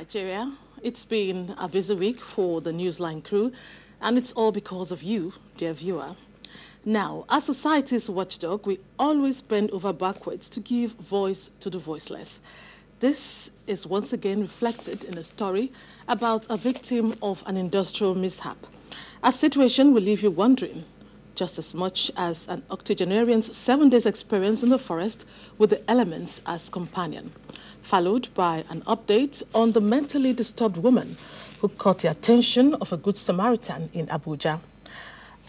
Nigeria. It's been a busy week for the Newsline crew, and it's all because of you, dear viewer. Now, as society's watchdog, we always bend over backwards to give voice to the voiceless. This is once again reflected in a story about a victim of an industrial mishap. A situation will leave you wondering, just as much as an octogenarian's 7 days experience in the forest with the elements as companion, followed by an update on the mentally disturbed woman who caught the attention of a good Samaritan in Abuja.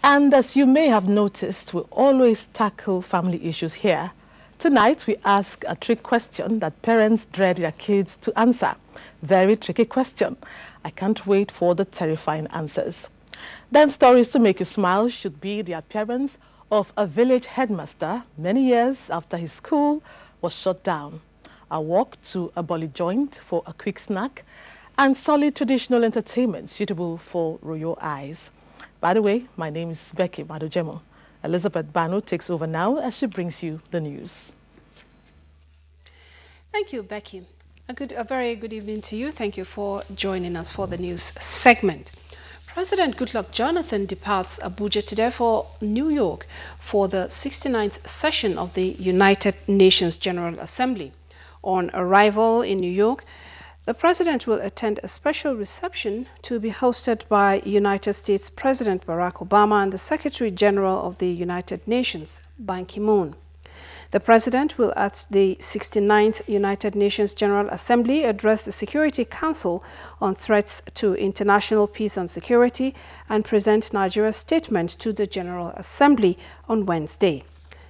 And as you may have noticed, we always tackle family issues here. Tonight, we ask a trick question that parents dread their kids to answer. Very tricky question. I can't wait for the terrifying answers. Then stories to make you smile should be the appearance of a village headmaster many years after his school was shut down, a walk to a bolly joint for a quick snack, and solid traditional entertainment suitable for royal eyes. By the way, my name is Becky Madojemo. Elizabeth Bano takes over now as she brings you the news. Thank you, Becky. A very good evening to you. Thank you for joining us for the news segment. President Goodluck Jonathan departs Abuja today for New York for the 69th session of the United Nations General Assembly. On arrival in New York, the president will attend a special reception to be hosted by United States President Barack Obama and the Secretary General of the United Nations, Ban Ki-moon. The president will, at the 69th United Nations General Assembly, address the Security Council on threats to international peace and security and present Nigeria's statement to the General Assembly on Wednesday.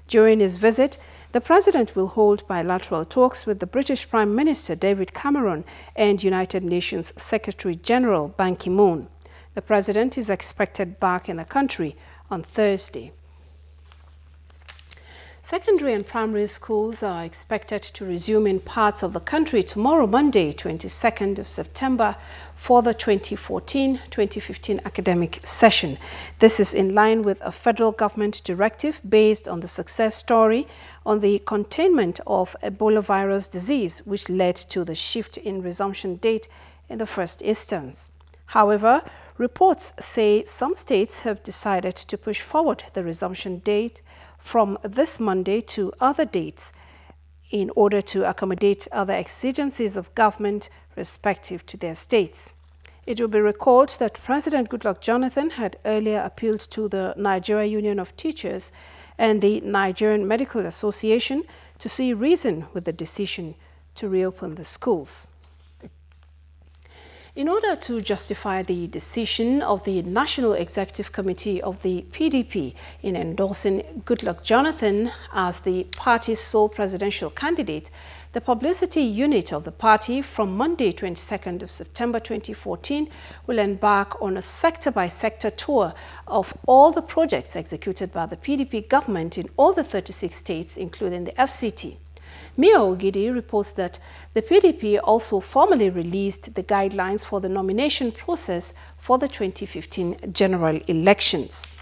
During his visit, the president will hold bilateral talks with the British Prime Minister David Cameron and United Nations Secretary General Ban Ki-moon. The president is expected back in the country on Thursday. Secondary and primary schools are expected to resume in parts of the country tomorrow, Monday, 22nd of September, for the 2014-2015 academic session. This is in line with a federal government directive based on the success story on the containment of Ebola virus disease, which led to the shift in resumption date in the first instance. However, reports say some states have decided to push forward the resumption date from this Monday to other dates in order to accommodate other exigencies of government respective to their states. It will be recalled that President Goodluck Jonathan had earlier appealed to the Nigeria Union of Teachers and the Nigerian Medical Association to see reason with the decision to reopen the schools. In order to justify the decision of the National Executive Committee of the PDP in endorsing Goodluck Jonathan as the party's sole presidential candidate, the publicity unit of the party from Monday, 22nd of September 2014, will embark on a sector-by-sector tour of all the projects executed by the PDP government in all the 36 states, including the FCT. Mia Ogidi reports that the PDP also formally released the guidelines for the nomination process for the 2015 general elections.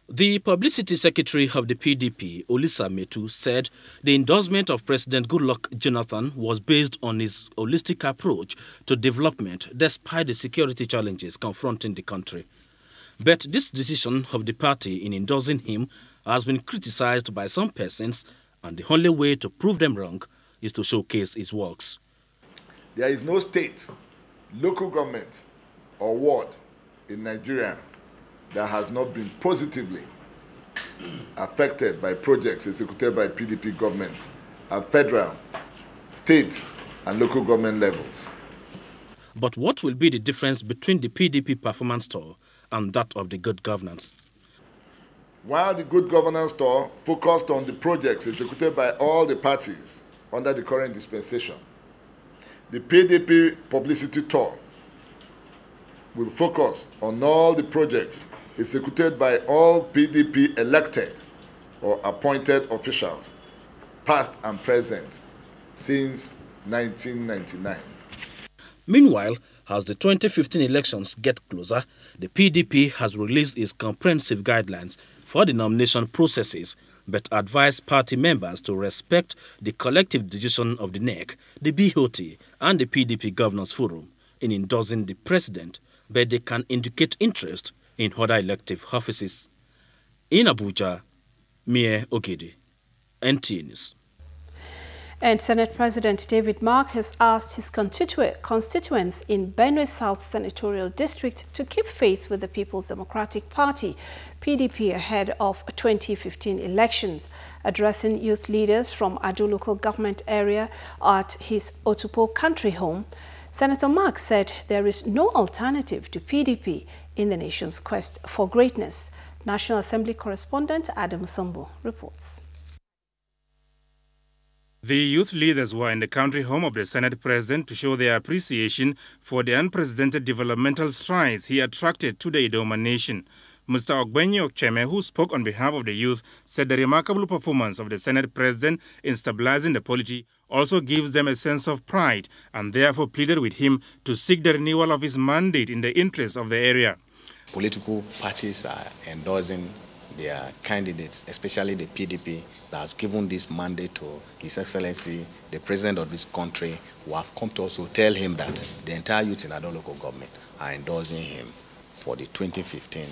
The publicity secretary of the PDP, Olisa Metu, said the endorsement of President Goodluck Jonathan was based on his holistic approach to development despite the security challenges confronting the country. But this decision of the party in endorsing him has been criticized by some persons, and the only way to prove them wrong is to showcase his works. There is no state, local government, or ward in Nigeria that has not been positively affected by projects executed by PDP government at federal, state, and local government levels. But what will be the difference between the PDP performance tour and that of the good governance? While the good governance tour focused on the projects executed by all the parties under the current dispensation, the PDP publicity tour will focus on all the projects executed by all PDP elected or appointed officials, past and present, since 1999. Meanwhile, as the 2015 elections get closer, the PDP has released its comprehensive guidelines for the nomination processes but advised party members to respect the collective decision of the NEC, the BOT, and the PDP Governors Forum in endorsing the president, but they can indicate interest in other elective offices. In Abuja, Mie Ogede, NTA News. And Senate President David Mark has asked his constituents in Benue South Senatorial District to keep faith with the People's Democratic Party, PDP, ahead of 2015 elections. Addressing youth leaders from Ado local government area at his Otupo country home, Senator Mark said there is no alternative to PDP in the nation's quest for greatness. National Assembly correspondent Adam Sombo reports. The youth leaders were in the country home of the Senate President to show their appreciation for the unprecedented developmental strides he attracted to the Idoma nation. Mr. Ogbenye Okcheme, who spoke on behalf of the youth, said the remarkable performance of the Senate President in stabilizing the polity also gives them a sense of pride and therefore pleaded with him to seek the renewal of his mandate in the interest of the area. Political parties are endorsing their candidates, especially the PDP, that has given this mandate to His Excellency, the President of this country, who have come to also tell him that the entire youth in Ado local government are endorsing him for the 2015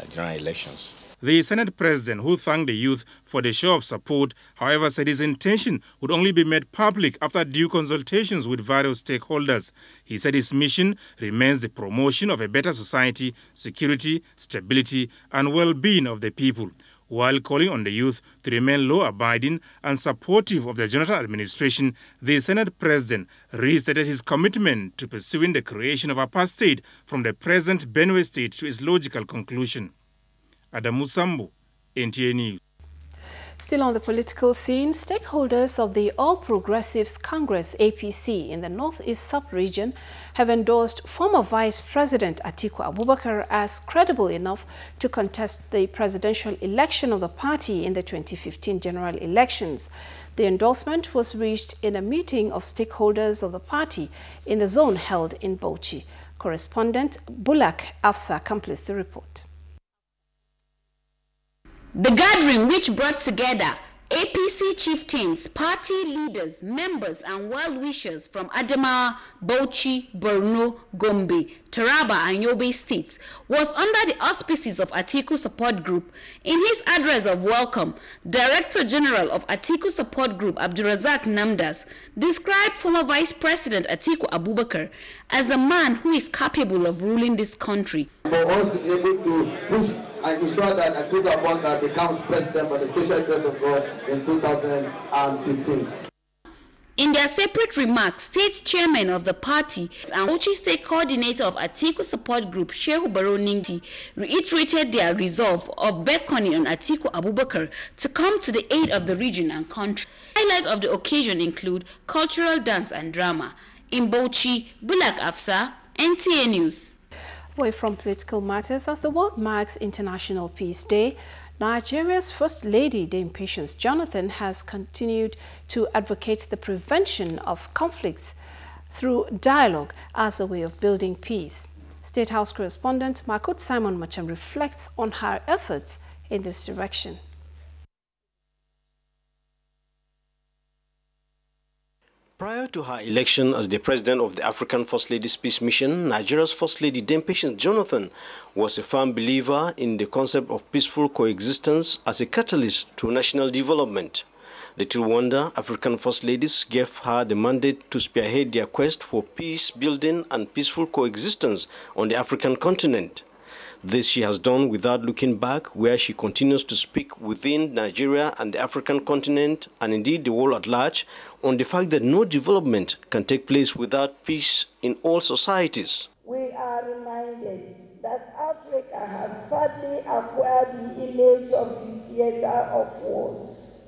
general elections. The Senate President, who thanked the youth for the show of support, however, said his intention would only be made public after due consultations with various stakeholders. He said his mission remains the promotion of a better society, security, stability, and well-being of the people, while calling on the youth to remain law-abiding and supportive of the Jonathan administration. The Senate President restated his commitment to pursuing the creation of a Upper State from the present Benue State to its logical conclusion. Adamu Sambo, NTA News. Still on the political scene, stakeholders of the All Progressives Congress APC in the Northeast sub-region have endorsed former Vice President Atiku Abubakar as credible enough to contest the presidential election of the party in the 2015 general elections. The endorsement was reached in a meeting of stakeholders of the party in the zone held in Bauchi. Correspondent Bulak Afsa completes the report. The gathering, which brought together APC chieftains, party leaders, members and well-wishers from Adamawa, Bauchi, Borno, Gombe, Taraba and Yobe states, was under the auspices of Atiku Support Group. In his address of welcome, Director General of Atiku Support Group, Abdurazak Namdas, described former Vice President Atiku Abubakar as a man who is capable of ruling this country. For us to be able to push and ensure that Atiku Abubakar becomes president by the special grace of God in 2015. In their separate remarks, State Chairman of the party and Bauchi State Coordinator of Atiku Support Group, Shehu Baroningti, reiterated their resolve of beckoning on Atiku Abubakar to come to the aid of the region and country. Highlights of the occasion include cultural dance and drama. In Bauchi, Bulak Afsa, NTA News. Away from political matters, as the world marks International Peace Day, Nigeria's First Lady, Dame Patience Jonathan, has continued to advocate the prevention of conflicts through dialogue as a way of building peace. State House correspondent Makut Simon Macham reflects on her efforts in this direction. Prior to her election as the president of the African First Ladies Peace Mission, Nigeria's First Lady Dame Patience Jonathan was a firm believer in the concept of peaceful coexistence as a catalyst to national development. Little wonder African First Ladies gave her the mandate to spearhead their quest for peace building and peaceful coexistence on the African continent. This she has done without looking back, where she continues to speak within Nigeria and the African continent, and indeed the world at large, on the fact that no development can take place without peace in all societies. We are reminded that Africa has sadly acquired the image of the theater of wars.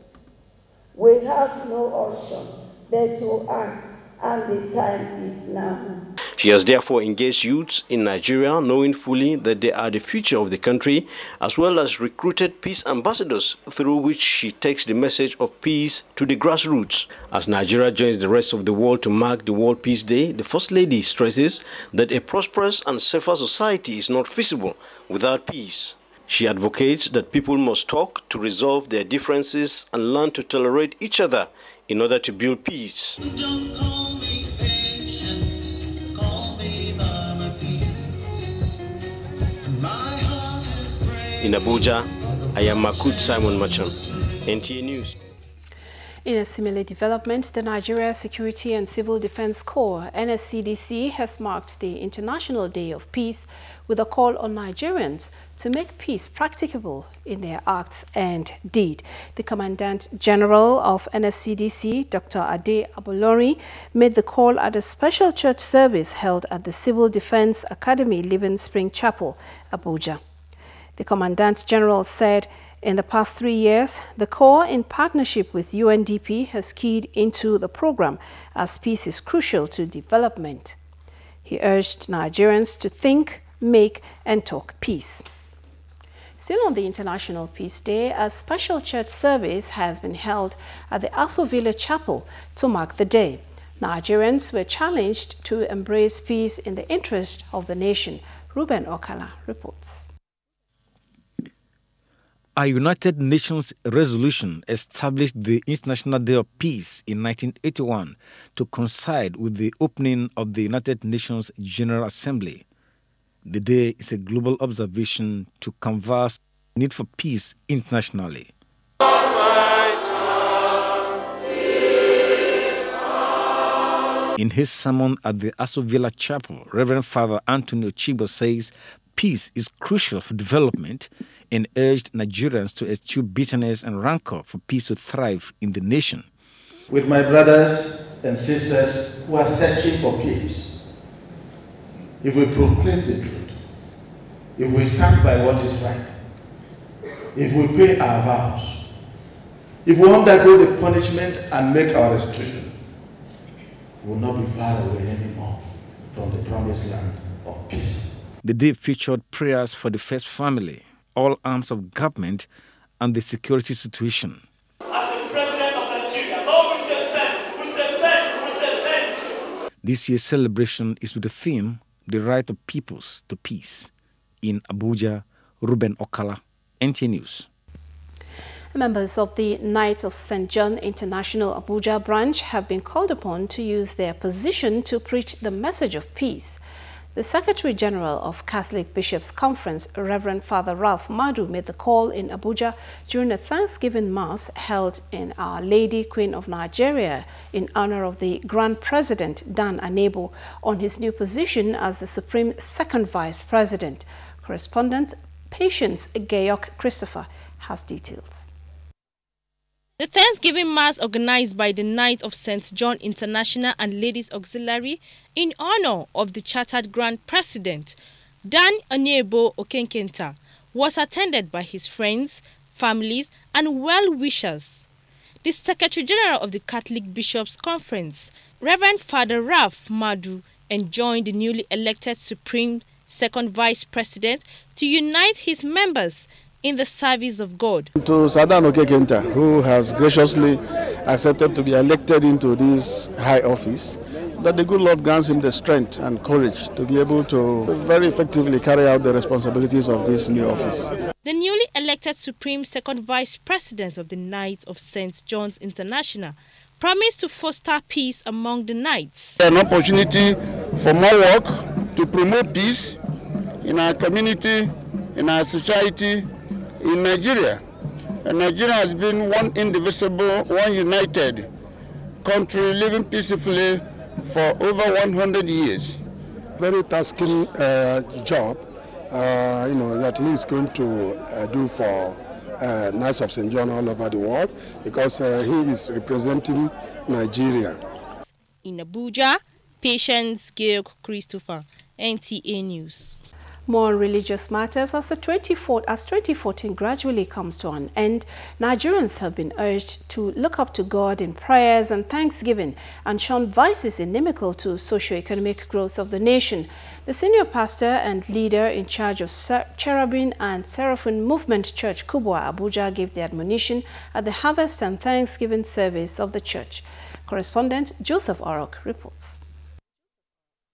We have no option but to act, and the time is now. She has therefore engaged youths in Nigeria, knowing fully that they are the future of the country, as well as recruited peace ambassadors through which she takes the message of peace to the grassroots. As Nigeria joins the rest of the world to mark the World Peace Day, the First Lady stresses that a prosperous and safer society is not feasible without peace. She advocates that people must talk to resolve their differences and learn to tolerate each other in order to build peace. Don't call me patience, call me Mama Peace. My heart is brave. In Abuja, I am Makut Simon Machan, NTA News. In a similar development, the Nigeria Security and Civil Defense Corps, NSCDC, has marked the International Day of Peace with a call on Nigerians to make peace practicable in their acts and deed. The Commandant General of NSCDC, Dr. Ade Abolori, made the call at a special church service held at the Civil Defense Academy, Living Spring Chapel, Abuja. The Commandant General said, in the past 3 years, the Corps, in partnership with UNDP, has keyed into the program as peace is crucial to development. He urged Nigerians to think, make, and talk peace. Still on the International Peace Day, a special church service has been held at the Aso Villa Chapel to mark the day. Nigerians were challenged to embrace peace in the interest of the nation. Ruben Okala reports. A United Nations resolution established the International Day of Peace in 1981 to coincide with the opening of the United Nations General Assembly. The day is a global observation to canvass the need for peace internationally. In his sermon at the Aso Villa Chapel, Reverend Father Anthony Ochibo says peace is crucial for development and urged Nigerians to eschew bitterness and rancor for peace to thrive in the nation. With my brothers and sisters who are searching for peace, if we proclaim the truth, if we stand by what is right, if we pay our vows, if we undergo the punishment and make our restitution, we will not be far away anymore from the promised land of peace. The day featured prayers for the first family, all arms of government, and the security situation. As the President of Nigeria, Lord, we say thank you, we say thank you, we say thank you. This year's celebration is with the theme, The Right of Peoples to Peace. In Abuja, Ruben Okala, NTA News. Members of the Knights of St. John International Abuja branch have been called upon to use their position to preach the message of peace. The Secretary General of Catholic Bishops' Conference, Reverend Father Ralph Madu, made the call in Abuja during a Thanksgiving Mass held in Our Lady Queen of Nigeria in honor of the Grand President, Dan Anebo, on his new position as the Supreme Second Vice President. Correspondent Patience Gayok Christopher has details. The Thanksgiving Mass organized by the Knights of St. John International and Ladies Auxiliary in honor of the Chartered Grand President, Dan Onyebo Okenkenta, was attended by his friends, families, and well-wishers. The Secretary General of the Catholic Bishops' Conference, Reverend Father Ralph Madu, enjoined the newly elected Supreme Second Vice President to unite his members in the service of God. To Sadan Okekenta, who has graciously accepted to be elected into this high office, that the good Lord grants him the strength and courage to be able to very effectively carry out the responsibilities of this new office. The newly elected Supreme Second Vice President of the Knights of St. John's International promised to foster peace among the Knights. An opportunity for more work to promote peace in our community, in our society, in Nigeria. And Nigeria has been one indivisible, one united country living peacefully for over 100 years. Very tasking job, that he is going to do for Knights of St. John all over the world, because he is representing Nigeria. In Abuja, Patience Gayok Christopher, NTA News. More on religious matters. As 2014 gradually comes to an end, Nigerians have been urged to look up to God in prayers and thanksgiving and shun vices inimical to socio-economic growth of the nation. The senior pastor and leader in charge of Cherubim and Seraphim Movement Church, Kubwa, Abuja, gave the admonition at the Harvest and Thanksgiving service of the church. Correspondent Joseph Orok reports.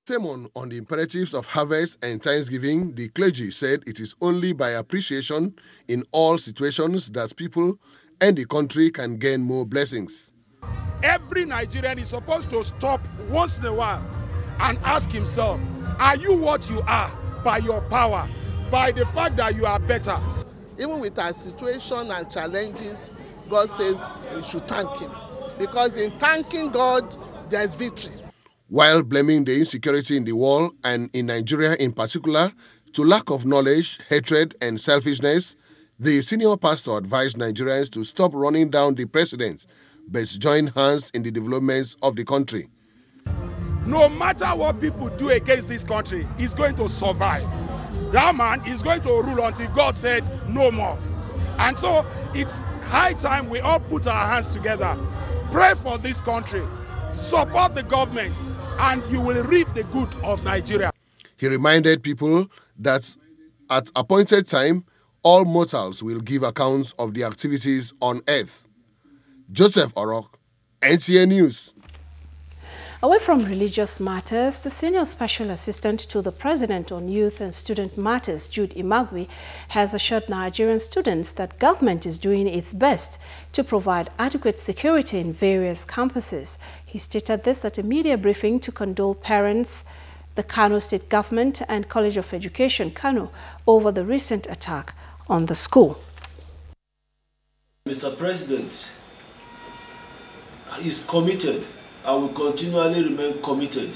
Sermon on the imperatives of harvest and thanksgiving, the clergy said it is only by appreciation in all situations that people and the country can gain more blessings. Every Nigerian is supposed to stop once in a while and ask himself, are you what you are by your power, by the fact that you are better? Even with our situation and challenges, God says we should thank him. Because in thanking God, there is victory. While blaming the insecurity in the world and in Nigeria in particular to lack of knowledge, hatred and selfishness, the senior pastor advised Nigerians to stop running down the president, but join hands in the developments of the country. No matter what people do against this country, he's going to survive. That man is going to rule until God said no more. And so it's high time we all put our hands together, pray for this country, support the government, and you will reap the good of Nigeria. He reminded people that at appointed time, all mortals will give accounts of the activities on earth. Joseph Orok, NTA News. Away from religious matters, the Senior Special Assistant to the President on Youth and Student Matters, Jude Imagwe, has assured Nigerian students that government is doing its best to provide adequate security in various campuses. He stated this at a media briefing to condole parents, the Kano State Government and College of Education, Kano, over the recent attack on the school. Mr. President is committed and will continually remain committed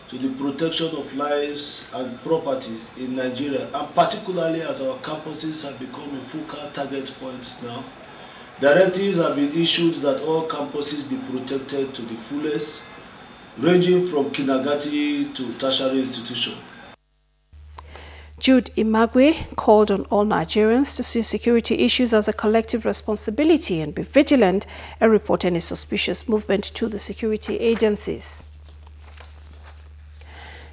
to the protection of lives and properties in Nigeria, and particularly as our campuses have become a focal target points now. Directives have been issued that all campuses be protected to the fullest, ranging from kindergarten to tertiary institution. Jude Imagwe called on all Nigerians to see security issues as a collective responsibility and be vigilant and report any suspicious movement to the security agencies.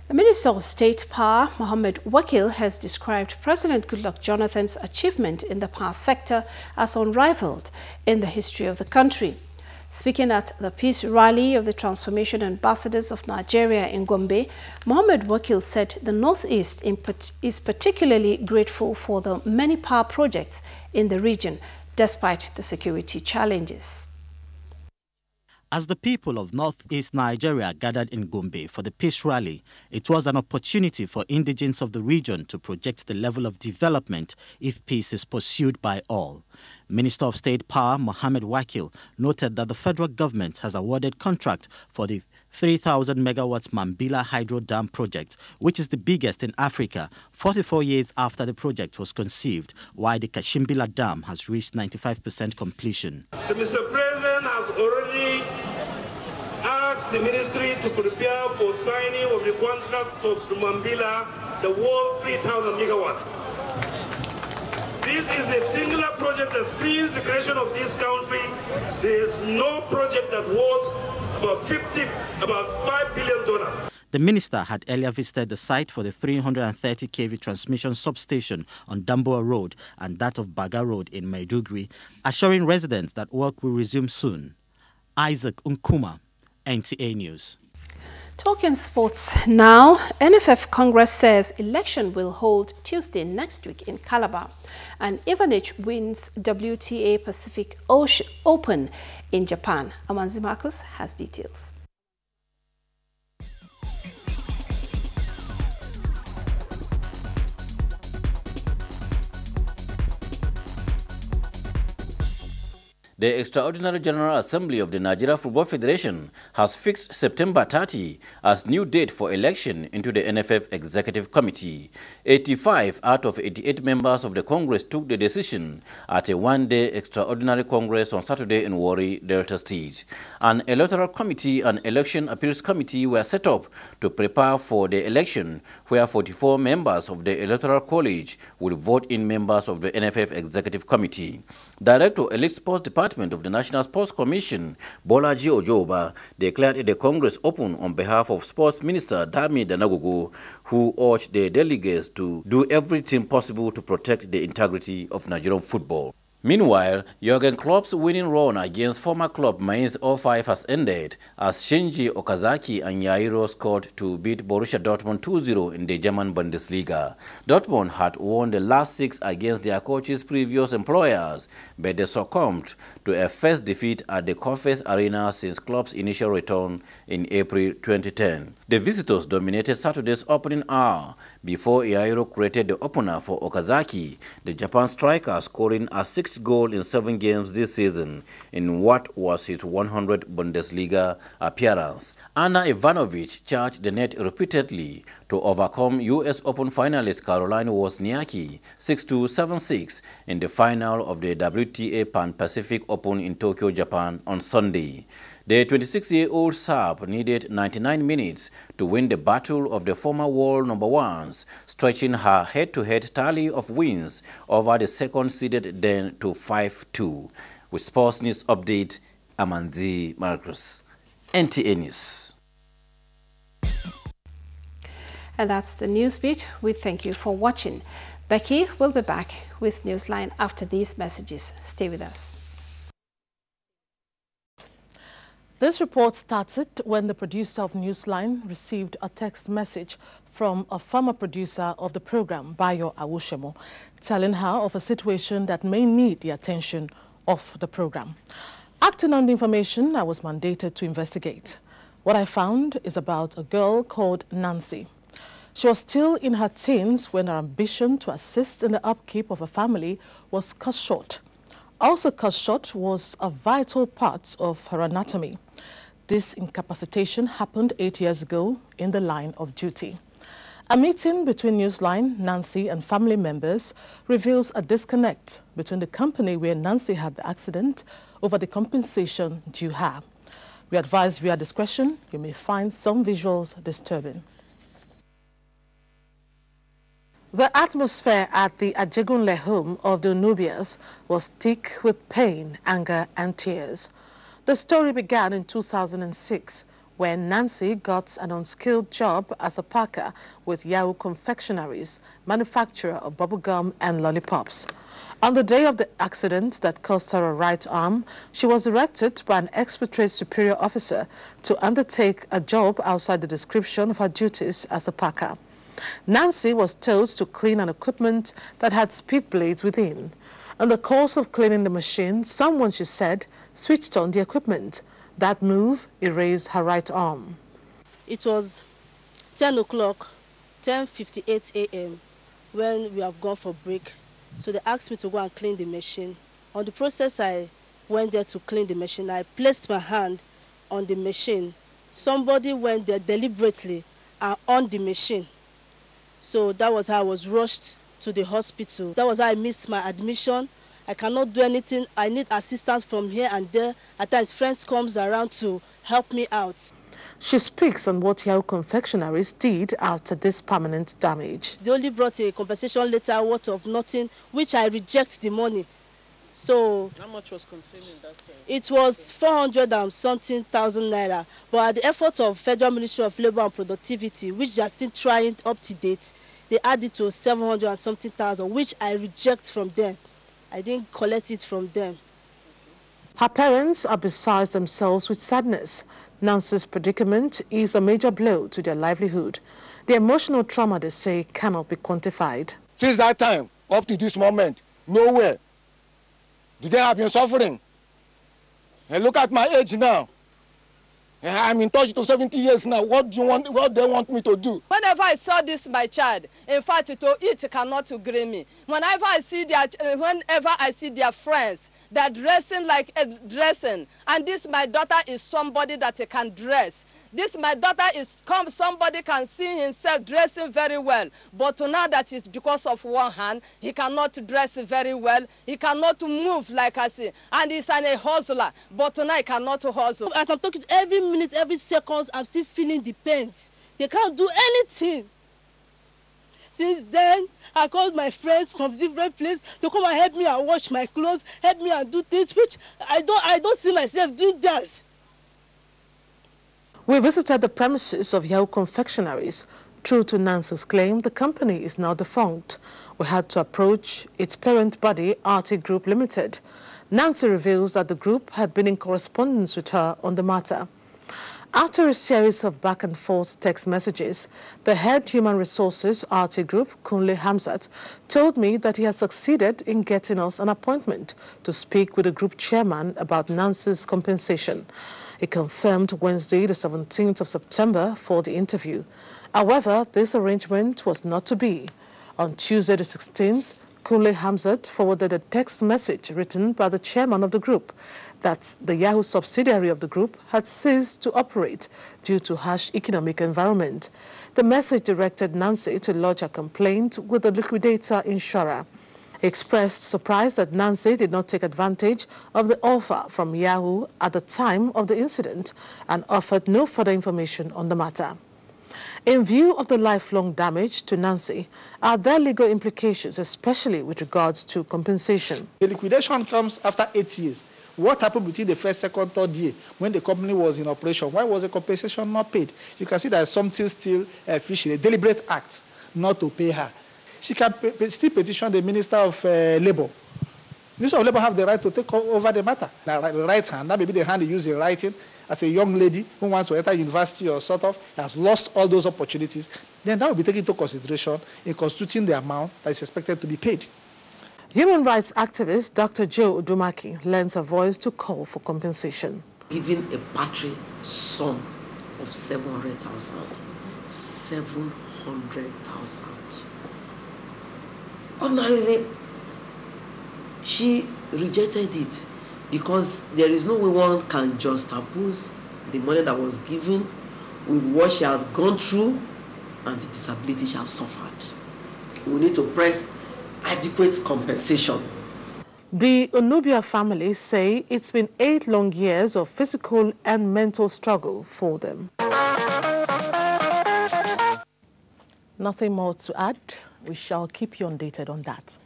The Minister of State Power, Mohammed Wakil, has described President Goodluck Jonathan's achievement in the power sector as unrivaled in the history of the country. Speaking at the peace rally of the Transformation Ambassadors of Nigeria in Gombe, Mohammed Wakil said the Northeast is particularly grateful for the many power projects in the region, despite the security challenges. As the people of Northeast Nigeria gathered in Gombe for the peace rally, it was an opportunity for indigents of the region to project the level of development if peace is pursued by all. Minister of State Power Mohammed Wakil noted that the federal government has awarded contract for the 3,000 megawatts Mambila Hydro Dam project, which is the biggest in Africa, 44 years after the project was conceived, while the Kashimbila Dam has reached 95% completion. The Mr. President has already asked the ministry to prepare for signing of the contract for Mambila, the worth 3,000 megawatts. This is the singular project that since the creation of this country, there is no project that was about $5 billion. The minister had earlier visited the site for the 330 kV transmission substation on Damboa Road and that of Baga Road in Maiduguri, assuring residents that work will resume soon. Isaac Nkuma, NTA News. Talking sports now, NFF Congress says election will hold Tuesday next week in Calabar, and Ivanich wins WTA Pacific Open in Japan. Amanzi Marcus has details. The Extraordinary General Assembly of the Nigeria Football Federation has fixed September 30 as new date for election into the NFF Executive Committee. 85 out of 88 members of the Congress took the decision at a one-day Extraordinary Congress on Saturday in Warri, Delta State. An Electoral Committee and Election Appeals Committee were set up to prepare for the election, where 44 members of the Electoral College will vote in members of the NFF Executive Committee. Director Elite Sports Department of the National Sports Commission, Bolaji Ojoba, declared the Congress open on behalf of Sports Minister Dami Danagogo, who urged the delegates to do everything possible to protect the integrity of Nigerian football. Meanwhile, Jurgen Klopp's winning run against former club Mainz 05 has ended as Shinji Okazaki and Yairo scored to beat Borussia Dortmund 2-0 in the German Bundesliga. Dortmund had won the last 6 against their coach's previous employers, but they succumbed to a first defeat at the Kofes Arena since Klopp's initial return in April 2010. The visitors dominated Saturday's opening hour before Yairo created the opener for Okazaki, the Japan striker scoring a 6th goal in 7 games this season in what was his 100th Bundesliga appearance. Anna Ivanovic charged the net repeatedly to overcome US Open finalist Caroline Wozniacki 6-2, 7-6 in the final of the WTA Pan-Pacific Open in Tokyo, Japan on Sunday. The 26-year-old Serb needed 99 minutes to win the battle of the former world number ones, stretching her head-to-head tally of wins over the second-seeded Den to 5-2. With Sports News Update, Amanzi Marcus, NTA News. And that's the news beat. We thank you for watching. Becky will be back with Newsline after these messages. Stay with us. This report started when the producer of Newsline received a text message from a former producer of the program, Bayo Awushemo, telling her of a situation that may need the attention of the program. Acting on the information, I was mandated to investigate. What I found is about a girl called Nancy. She was still in her teens when her ambition to assist in the upkeep of a family was cut short. Also cut short was a vital part of her anatomy. This incapacitation happened 8 years ago in the line of duty. A meeting between Newsline, Nancy and family members reveals a disconnect between the company where Nancy had the accident over the compensation due her. We advise via discretion, you may find some visuals disturbing. The atmosphere at the Ajegunle home of the Nubians was thick with pain, anger and tears. The story began in 2006 when Nancy got an unskilled job as a packer with Yahoo Confectionaries, manufacturer of bubblegum and lollipops. On the day of the accident that cost her a right arm, she was directed by an expert superior officer to undertake a job outside the description of her duties as a packer. Nancy was told to clean an equipment that had speed blades within. In the course of cleaning the machine, someone, she said, switched on the equipment. That move erased her right arm. It was 10 o'clock, 10:58 a.m. when we have gone for break. So they asked me to go and clean the machine. On the process, I went there to clean the machine. I placed my hand on the machine. Somebody went there deliberately and on the machine. So that was how I was rushed to the hospital. That was how I missed my admission. I cannot do anything. I need assistance from here and there. At times, friends comes around to help me out. She speaks on what Yahoo Confectionaries did after this permanent damage. They only brought a compensation letter worth of nothing, which I reject the money. So how much was contained in that? It was 400 and something thousand naira. But at the effort of Federal Ministry of Labour and Productivity, which they are still trying up to date, they added to 700 and something thousand, which I reject from them. I didn't collect it from them. Her parents are beside themselves with sadness. Nancy's predicament is a major blow to their livelihood. The emotional trauma, they say, cannot be quantified. Since that time, up to this moment, nowhere do they have been suffering. And look at my age now. I'm in touch to 70 years now. What do you want? What they want me to do? Whenever I saw this, my child, in fact, to eat cannot agree me. Whenever I see their friends, they're dressing like a dressing, and this my daughter is somebody that can dress. This my daughter is somebody can see himself dressing very well, but now that it's because of one hand, he cannot dress very well. He cannot move like I see, and he's a hustler, but now he cannot hustle. As I'm talking, every minute, every second, I'm still feeling the pain. They can't do anything. Since then, I called my friends from different places to come and help me and wash my clothes, help me and do things which I don't see myself doing that. We visited the premises of Yahoo Confectionaries True to Nancy's claim, the company is now defunct. We had to approach its parent body, RT Group Limited. Nancy reveals that the group had been in correspondence with her on the matter. After a series of back-and-forth text messages, the head Human Resources RT Group, Kunle Hamzat, told me that he had succeeded in getting us an appointment to speak with the group chairman about Nancy's compensation. He confirmed Wednesday, the 17th of September, for the interview. However, this arrangement was not to be. On Tuesday, the 16th, Kunle Hamzat forwarded a text message written by the chairman of the group that the Yahoo subsidiary of the group had ceased to operate due to harsh economic environment. The message directed Nancy to lodge a complaint with the liquidator insurer. He expressed surprise that Nancy did not take advantage of the offer from Yahoo at the time of the incident and offered no further information on the matter. In view of the lifelong damage to Nancy, are there legal implications, especially with regards to compensation? The liquidation comes after 8 years. What happened between the first, second, third year when the company was in operation? Why was the compensation not paid? You can see that something still fishy, a deliberate act not to pay her. She can still petition the Minister of Labour. The Minister of Labour have the right to take over the matter. The right hand, that may be the hand he used in writing. As a young lady who wants to enter university or sort of has lost all those opportunities, then that will be taken into consideration in constituting the amount that is expected to be paid. Human rights activist Dr. Joe Udumaki lends a voice to call for compensation. Giving a battery sum of 700,000. 700,000. Ordinarily, she rejected it because there is no way one can juxtapose the money that was given with what she has gone through and the disability she has suffered. We need to press adequate compensation. The Onubia family say it's been 8 long years of physical and mental struggle for them. Nothing more to add. We shall keep you updated on that.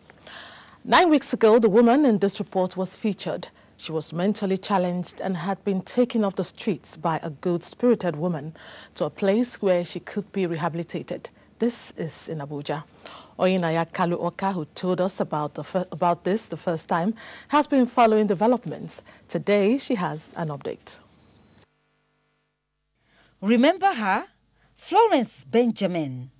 9 weeks ago, the woman in this report was featured. She was mentally challenged and had been taken off the streets by a good-spirited woman to a place where she could be rehabilitated. This is in Abuja. Oyinaya Kalu Oka, who told us about this the first time, has been following developments. Today, she has an update. Remember her? Florence Benjamin,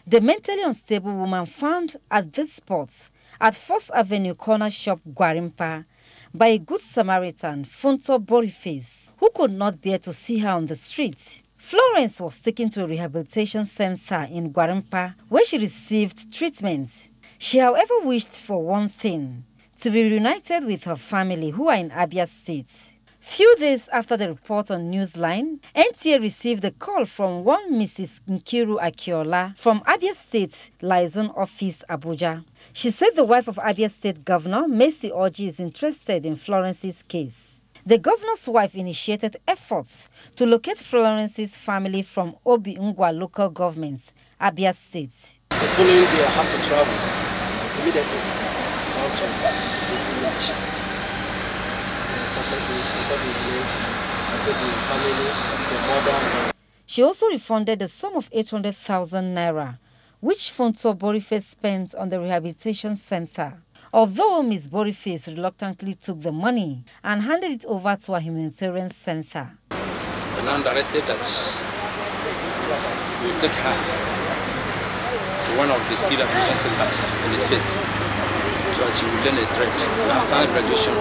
the mentally unstable woman found at this spot at 1st Avenue Corner Shop, Gwarimpa, by a good Samaritan, Funto Boniface, who could not bear to see her on the street. Florence was taken to a rehabilitation center in Gwarimpa, where she received treatment. She, however, wished for one thing: to be reunited with her family, who are in Abia State. Few days after the report on Newsline, NTA received a call from one Mrs. Nkiru Akiola from Abia State Liaison Office, Abuja. She said the wife of Abia State Governor, Mercy Orji, is interested in Florence's case. The governor's wife initiated efforts to locate Florence's family from Obi Ngwa local government, Abia State. The following day, I have to travel immediately down to the village. She also refunded a sum of 800,000 naira, which Funto Boniface spent on the rehabilitation center. Although Ms. Boniface reluctantly took the money and handed it over to a humanitarian center. The man directed that we will take her to one of the skill acquisition centers in the state, so that she will learn a trade. And after graduation,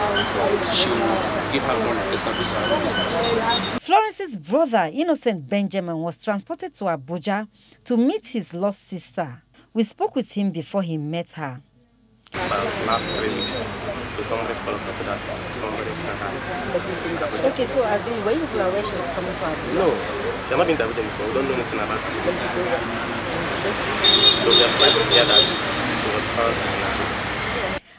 she will give her money to establish her own business. Florence's brother, Innocent Benjamin, was transported to Abuja to meet his lost sister. We spoke with him before he met her. Last 3 weeks, so somebody called us after that, somebody from her. Okay, so were you aware she was coming from Abuja? No, she has not been to Abuja before. We don't know anything about her. So we are surprised to hear that she was found.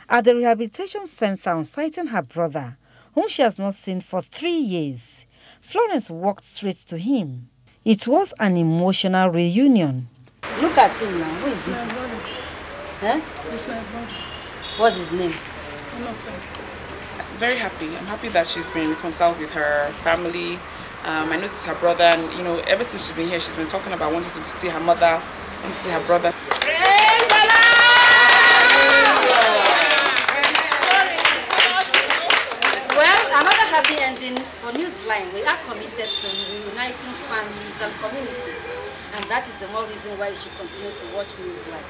At the rehabilitation center on sighting her brother, whom she has not seen for 3 years, Florence walked straight to him. It was an emotional reunion. Look at him now. Who is this? My brother. Huh? It's my brother. What's his name? Innocent. Very happy. I'm happy that she's been reconciled with her family I noticed her brother, and you know, ever since she's been here, she's been talking about wanting to see her mother, wanting to see her brother. Well, another happy ending for Newsline. We are committed to reuniting families and communities, and that is the more reason why you should continue to watch Newsline.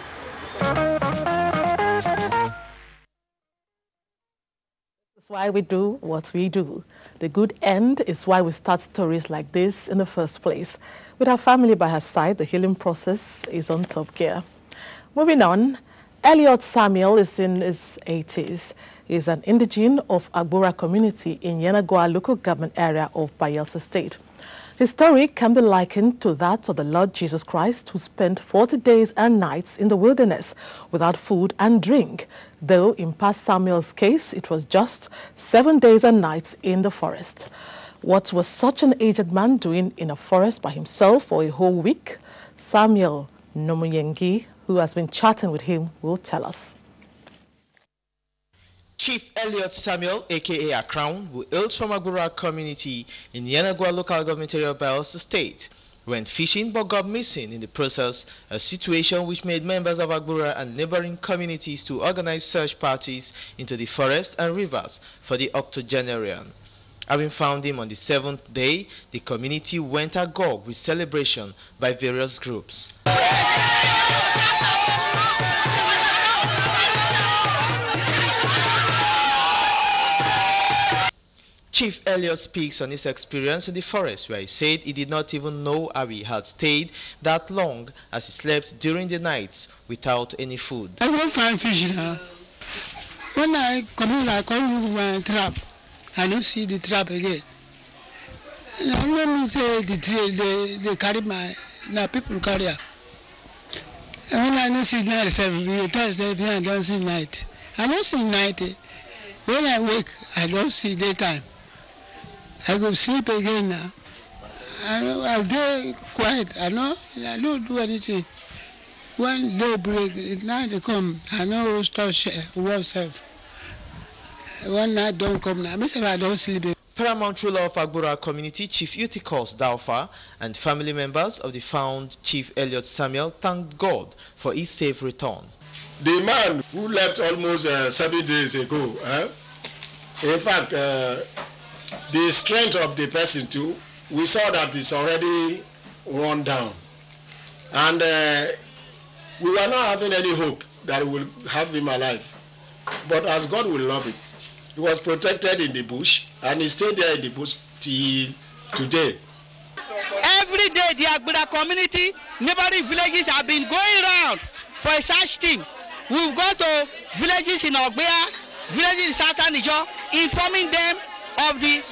That's why we do what we do. The good end is why we start stories like this in the first place. With her family by her side, the healing process is on top gear. Moving on, Elliot Samuel is in his 80s. He is an indigene of Agbora community in Yenagoa local government area of Bayelsa State. His story can be likened to that of the Lord Jesus Christ, who spent 40 days and nights in the wilderness without food and drink, though in past Samuel's case, it was just 7 days and nights in the forest. What was such an aged man doing in a forest by himself for a whole week? Samuel Nomuyengi, who has been chatting with him, will tell us. Chief Elliot Samuel, a.k.a. Crown, who hails from Agbora community in Yenagoa local government area of Bayelsa State, went fishing but got missing in the process, a situation which made members of Agbora and neighboring communities to organize search parties into the forest and rivers for the octogenarian. Having found him on the 7th day, the community went agog with celebration by various groups. Chief Elliot speaks on his experience in the forest, where he said he did not even know how he had stayed that long, as he slept during the nights without any food. I won't find fish now. When I come in, I come with my trap. I don't see the trap again. And let me say they carry my people carry up. And when I don't see night, I don't see night. I don't see night. When I wake, I don't see daytime. I go sleep again now. I get quiet. I don't do anything. When day break, at night they come. I know who start oneself. One night don't come now. I don't sleep. Paramount ruler of Agbora community, Chief Eutychus Daufa, and family members of the found Chief Elliot Samuel thanked God for his safe return. The man who left almost 7 days ago, in fact, the strength of the person too, we saw that it's already worn down. And we were not having any hope that we will have him alive. But as God will love it, he was protected in the bush, and he stayed there in the bush till today. Every day, the Agbora community, neighboring villages have been going around for a search team. We've gone to villages in Ogbea, villages in Southern Niger, informing them of the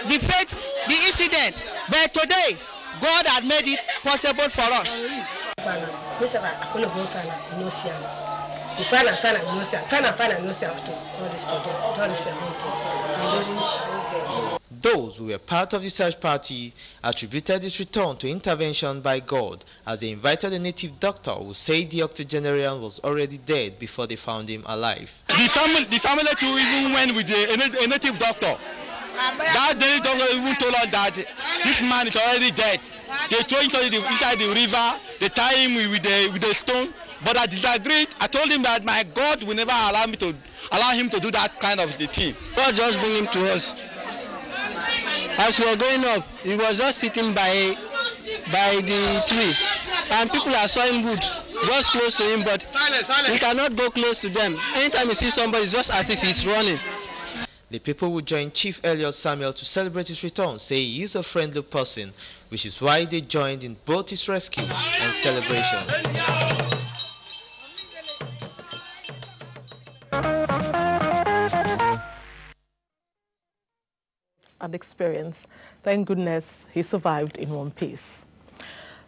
incident. But today, God had made it possible for us. Those who were part of the search party attributed this return to intervention by God, as they invited a native doctor who said the octogenarian was already dead before they found him alive. The family too even went with a native doctor. That native doctor even told us that this man is already dead. They throw him inside the river, they tie him with a stone. But I disagreed. I told him that my God will never allow him to do that kind of thing. God just bring him to us. As we were going up, he was just sitting by the tree, and people are sawing wood just close to him, but he cannot go close to them. Anytime you see somebody, it's just as if he's running. The people who joined Chief Elliot Samuel to celebrate his return say he is a friendly person, which is why they joined in both his rescue and celebration. And experience. Thank goodness he survived in one piece.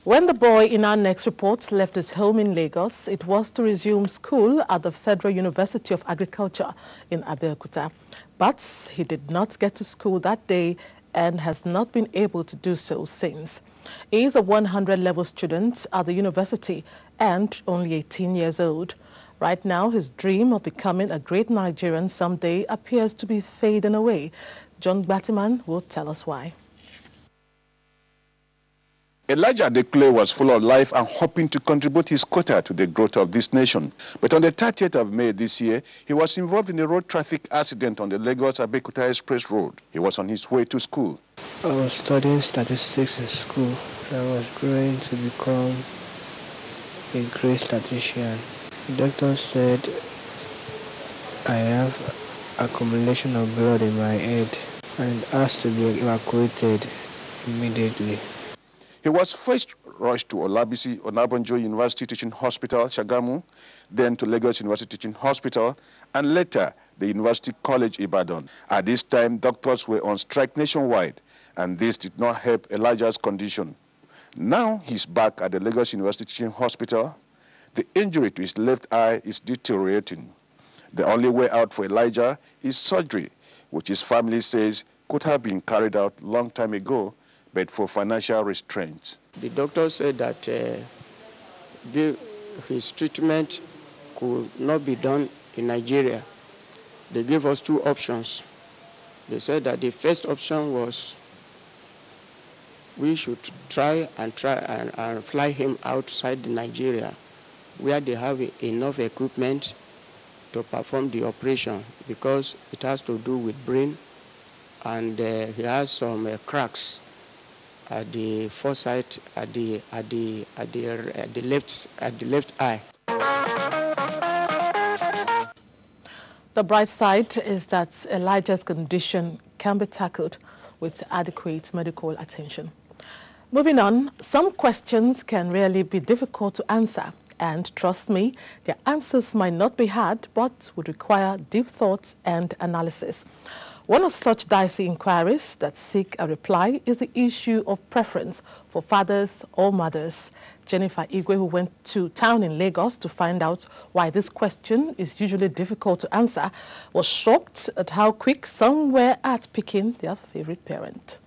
When the boy in our next report left his home in Lagos, it was to resume school at the Federal University of Agriculture in Abeokuta. But he did not get to school that day and has not been able to do so since. He is a 100-level student at the university and only 18 years old. Right now, his dream of becoming a great Nigerian someday appears to be fading away. John Battyman will tell us why. Elijah Dekle was full of life and hoping to contribute his quota to the growth of this nation. But on the 30th of May this year, he was involved in a road traffic accident on the Lagos-Abeokuta Express Road. He was on his way to school. I was studying statistics in school. I was growing to become a great statistician. The doctor said I have accumulation of blood in my head and asked to be evacuated immediately. He was first rushed to Olabisi Onabanjo University Teaching Hospital, Shagamu, then to Lagos University Teaching Hospital, and later the University College Ibadan. At this time, doctors were on strike nationwide, and this did not help Elijah's condition. Now he's back at the Lagos University Teaching Hospital. The injury to his left eye is deteriorating. The only way out for Elijah is surgery, which his family says could have been carried out long time ago, but for financial restraints. The doctor said that his treatment could not be done in Nigeria. They gave us two options. They said that the first option was we should try and fly him outside Nigeria, where they have enough equipment to perform the operation, because it has to do with brain, and he has some cracks at the foresight, at the left eye. The bright side is that Elijah's condition can be tackled with adequate medical attention. Moving on, some questions can really be difficult to answer, and trust me, their answers might not be hard, but would require deep thoughts and analysis. One of such dicey inquiries that seek a reply is the issue of preference for fathers or mothers. Jennifer Igwe, who went to town in Lagos to find out why this question is usually difficult to answer, was shocked at how quick some were at picking their favorite parent.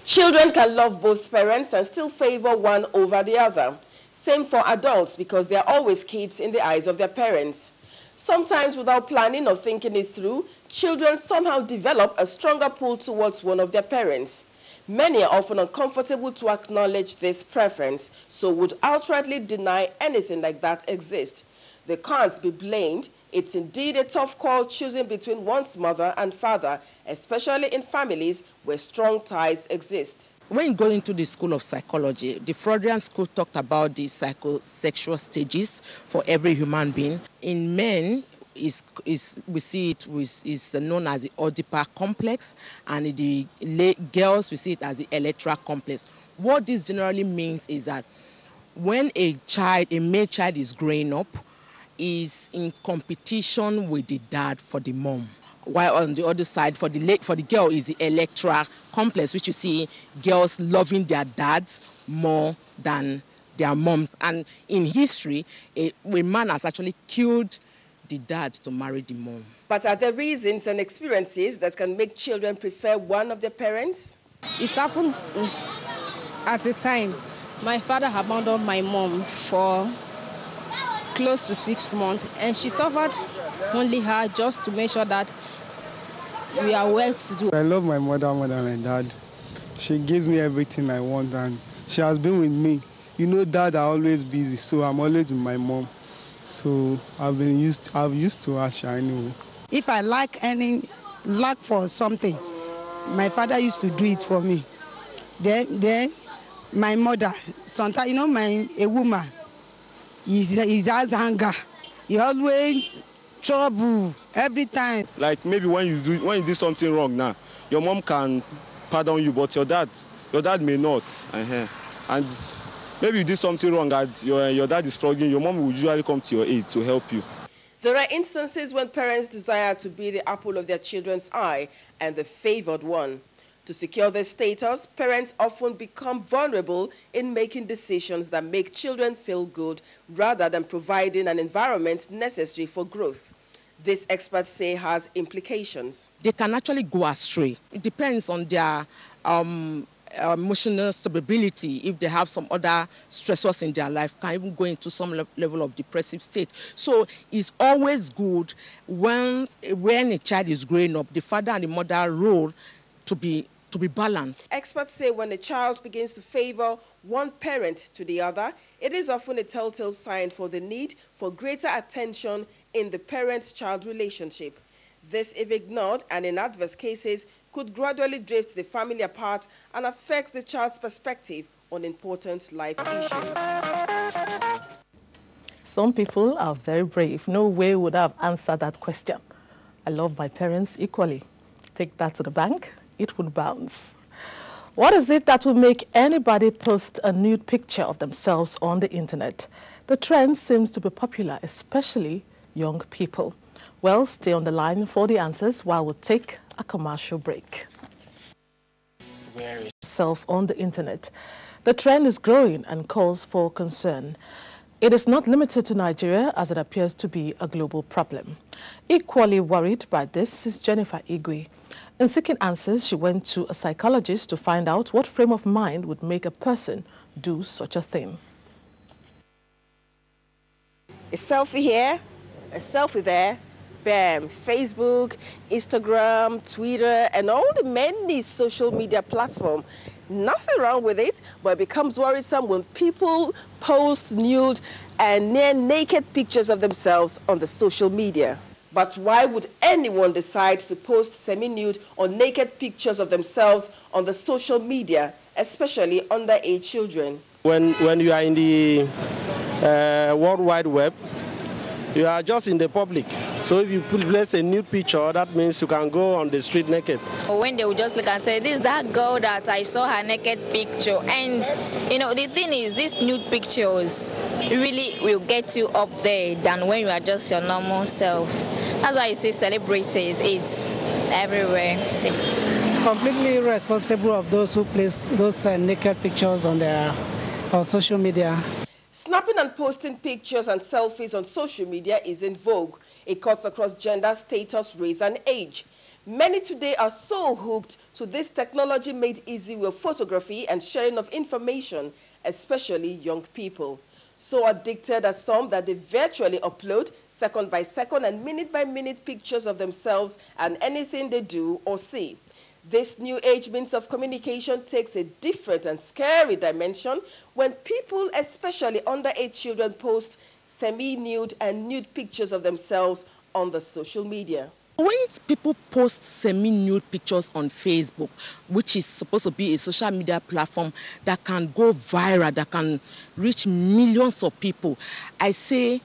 Children can love both parents and still favor one over the other. Same for adults, because they are always kids in the eyes of their parents. Sometimes, without planning or thinking it through, children somehow develop a stronger pull towards one of their parents. Many are often uncomfortable to acknowledge this preference, so would outrightly deny anything like that exists. They can't be blamed. It's indeed a tough call choosing between one's mother and father, especially in families where strong ties exist. When you go into the school of psychology, the Freudian school talked about the psychosexual stages for every human being. In men, we see it is known as the Oedipal complex, and in the girls, we see it as the Electra complex. What this generally means is that when a male child is growing up, is in competition with the dad for the mom. While on the other side, for the girl is the Electra complex, which you see girls loving their dads more than their moms. And in history, a man has actually killed the dad to marry the mom. But are there reasons and experiences that can make children prefer one of their parents? It happens at a time. My father abandoned my mom for close to 6 months, and she suffered only her just to make sure that we are well to do. I love my mother more than my dad. She gives me everything I want, and she has been with me. You know, dad are always busy, so I'm always with my mom. So I've used to ask her anyway. If I lack for something, my father used to do it for me. Then my mother, sometimes, you know, a woman, he has anger. He always trouble every time. Like maybe when you do something wrong now, your mom can pardon you, but your dad may not. And maybe you did something wrong and your dad is flogging, your mom will usually come to your aid to help you. There are instances when parents desire to be the apple of their children's eye and the favored one. To secure their status, parents often become vulnerable in making decisions that make children feel good rather than providing an environment necessary for growth. This, experts say, has implications. They can actually go astray. It depends on their emotional stability. If they have some other stressors in their life, can even go into some level of depressive state. So it's always good when a child is growing up, the father and the mother role to be to be balanced. Experts say when a child begins to favor one parent to the other, it is often a telltale sign for the need for greater attention in the parent-child relationship. This, if ignored and in adverse cases, could gradually drift the family apart and affect the child's perspective on important life issues. Some people are very brave. No way would I have answered that question. I love my parents equally. Take that to the bank, it would bounce. What is it that will make anybody post a nude picture of themselves on the internet? The trend seems to be popular, especially young people. Well, stay on the line for the answers while we take a commercial break. Self on the internet. The trend is growing and calls for concern. It is not limited to Nigeria, as it appears to be a global problem. Equally worried by this is Jennifer Igwe. In seeking answers, she went to a psychologist to find out what frame of mind would make a person do such a thing. A selfie here, a selfie there, bam, Facebook, Instagram, Twitter, and all the many social media platforms. Nothing wrong with it, but it becomes worrisome when people post nude and near naked pictures of themselves on the social media. But why would anyone decide to post semi-nude or naked pictures of themselves on the social media, especially underage children? When you are in the World Wide Web, you are just in the public. So if you place a nude picture, that means you can go on the street naked. When they will just look and say, this is that girl that I saw her naked picture. And, you know, the thing is, these nude pictures really will get you up there than when you are just your normal self. That's why you see celebrities is everywhere. Completely irresponsible of those who place those naked pictures on their social media. Snapping and posting pictures and selfies on social media is in vogue. It cuts across gender, status, race, and age. Many today are so hooked to this technology made easy with photography and sharing of information, especially young people. So addicted are some that they virtually upload second by second and minute by minute pictures of themselves and anything they do or see. This new age means of communication takes a different and scary dimension when people, especially underage children, post semi-nude and nude pictures of themselves on the social media. When people post semi-nude pictures on Facebook, which is supposed to be a social media platform that can go viral, that can reach millions of people, I say,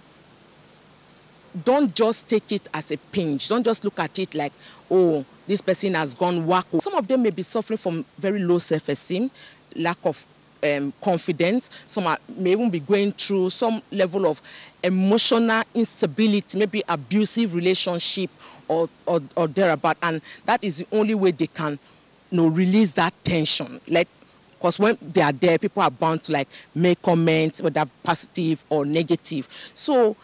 don't just take it as a pinch. Don't just look at it like, oh, this person has gone wacko. Some of them may be suffering from very low self-esteem, lack of confidence. Some may even be going through some level of emotional instability, maybe abusive relationship or thereabout. And that is the only way they can, release that tension. Because when they are there, people are bound to make comments, whether positive or negative. So